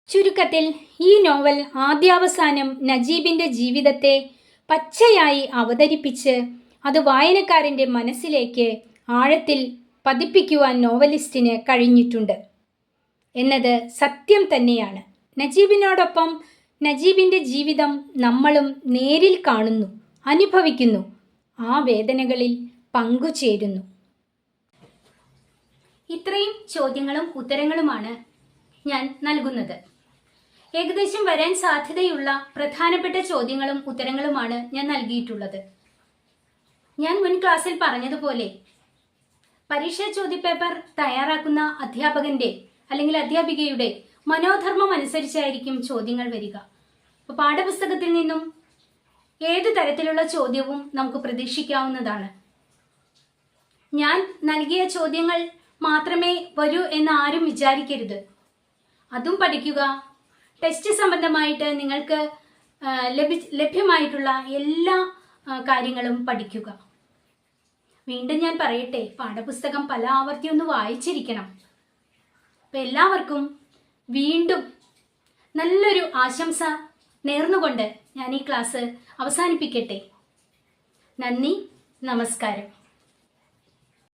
ചുരുക്കത്തിൽ ഈ നോവൽ ആദ്യാവസാനം നജീബിൻ്റെ ജീവിതത്തെ പച്ചയായി അവതരിപ്പിച്ച് അത് വായനക്കാരൻ്റെ മനസ്സിലേക്ക് ആഴത്തിൽ പതിപ്പിക്കുവാൻ നോവലിസ്റ്റിന് കഴിഞ്ഞിട്ടുണ്ട് എന്നത് സത്യം തന്നെയാണ്. നജീബിനോടൊപ്പം നജീബിൻ്റെ ജീവിതം നമ്മളും നേരിൽ കാണുന്നു, അനുഭവിക്കുന്നു, ആ വേദനകളിൽ പങ്കുചേരുന്നു. ഇത്രയും ചോദ്യങ്ങളും ഉത്തരങ്ങളുമാണ് ഞാൻ നൽകുന്നത്. ഏകദേശം വരാൻ സാധ്യതയുള്ള പ്രധാനപ്പെട്ട ചോദ്യങ്ങളും ഉത്തരങ്ങളുമാണ് ഞാൻ നൽകിയിട്ടുള്ളത്. ഞാൻ മുൻ ക്ലാസ്സിൽ പറഞ്ഞതുപോലെ പരീക്ഷാ ചോദ്യപേപ്പർ തയ്യാറാക്കുന്ന അധ്യാപകന്റെ അല്ലെങ്കിൽ അധ്യാപികയുടെ മനോധർമ്മം അനുസരിച്ചായിരിക്കും ചോദ്യങ്ങൾ വരിക. അപ്പോൾ പാഠപുസ്തകത്തിൽ നിന്നും ഏത് തരത്തിലുള്ള ചോദ്യവും നമുക്ക് പ്രതീക്ഷിക്കാവുന്നതാണ്. ഞാൻ നൽകിയ ചോദ്യങ്ങൾ മാത്രമേ വരൂ എന്ന് ആരും വിചാരിക്കരുത്. അതും പഠിക്കുക. ടെസ്റ്റ് സംബന്ധമായിട്ട് നിങ്ങൾക്ക് ലഭ്യമായിട്ടുള്ള എല്ലാ കാര്യങ്ങളും പഠിക്കുക. വീണ്ടും ഞാൻ പറയട്ടെ, പാഠപുസ്തകം പല ആവർത്തി ഒന്ന് വായിച്ചിരിക്കണം. അപ്പം എല്ലാവർക്കും വീണ്ടും നല്ലൊരു ആശംസ നേർന്നുകൊണ്ട് ഞാൻ ഈ ക്ലാസ് അവസാനിപ്പിക്കട്ടെ. നന്ദി, നമസ്കാരം.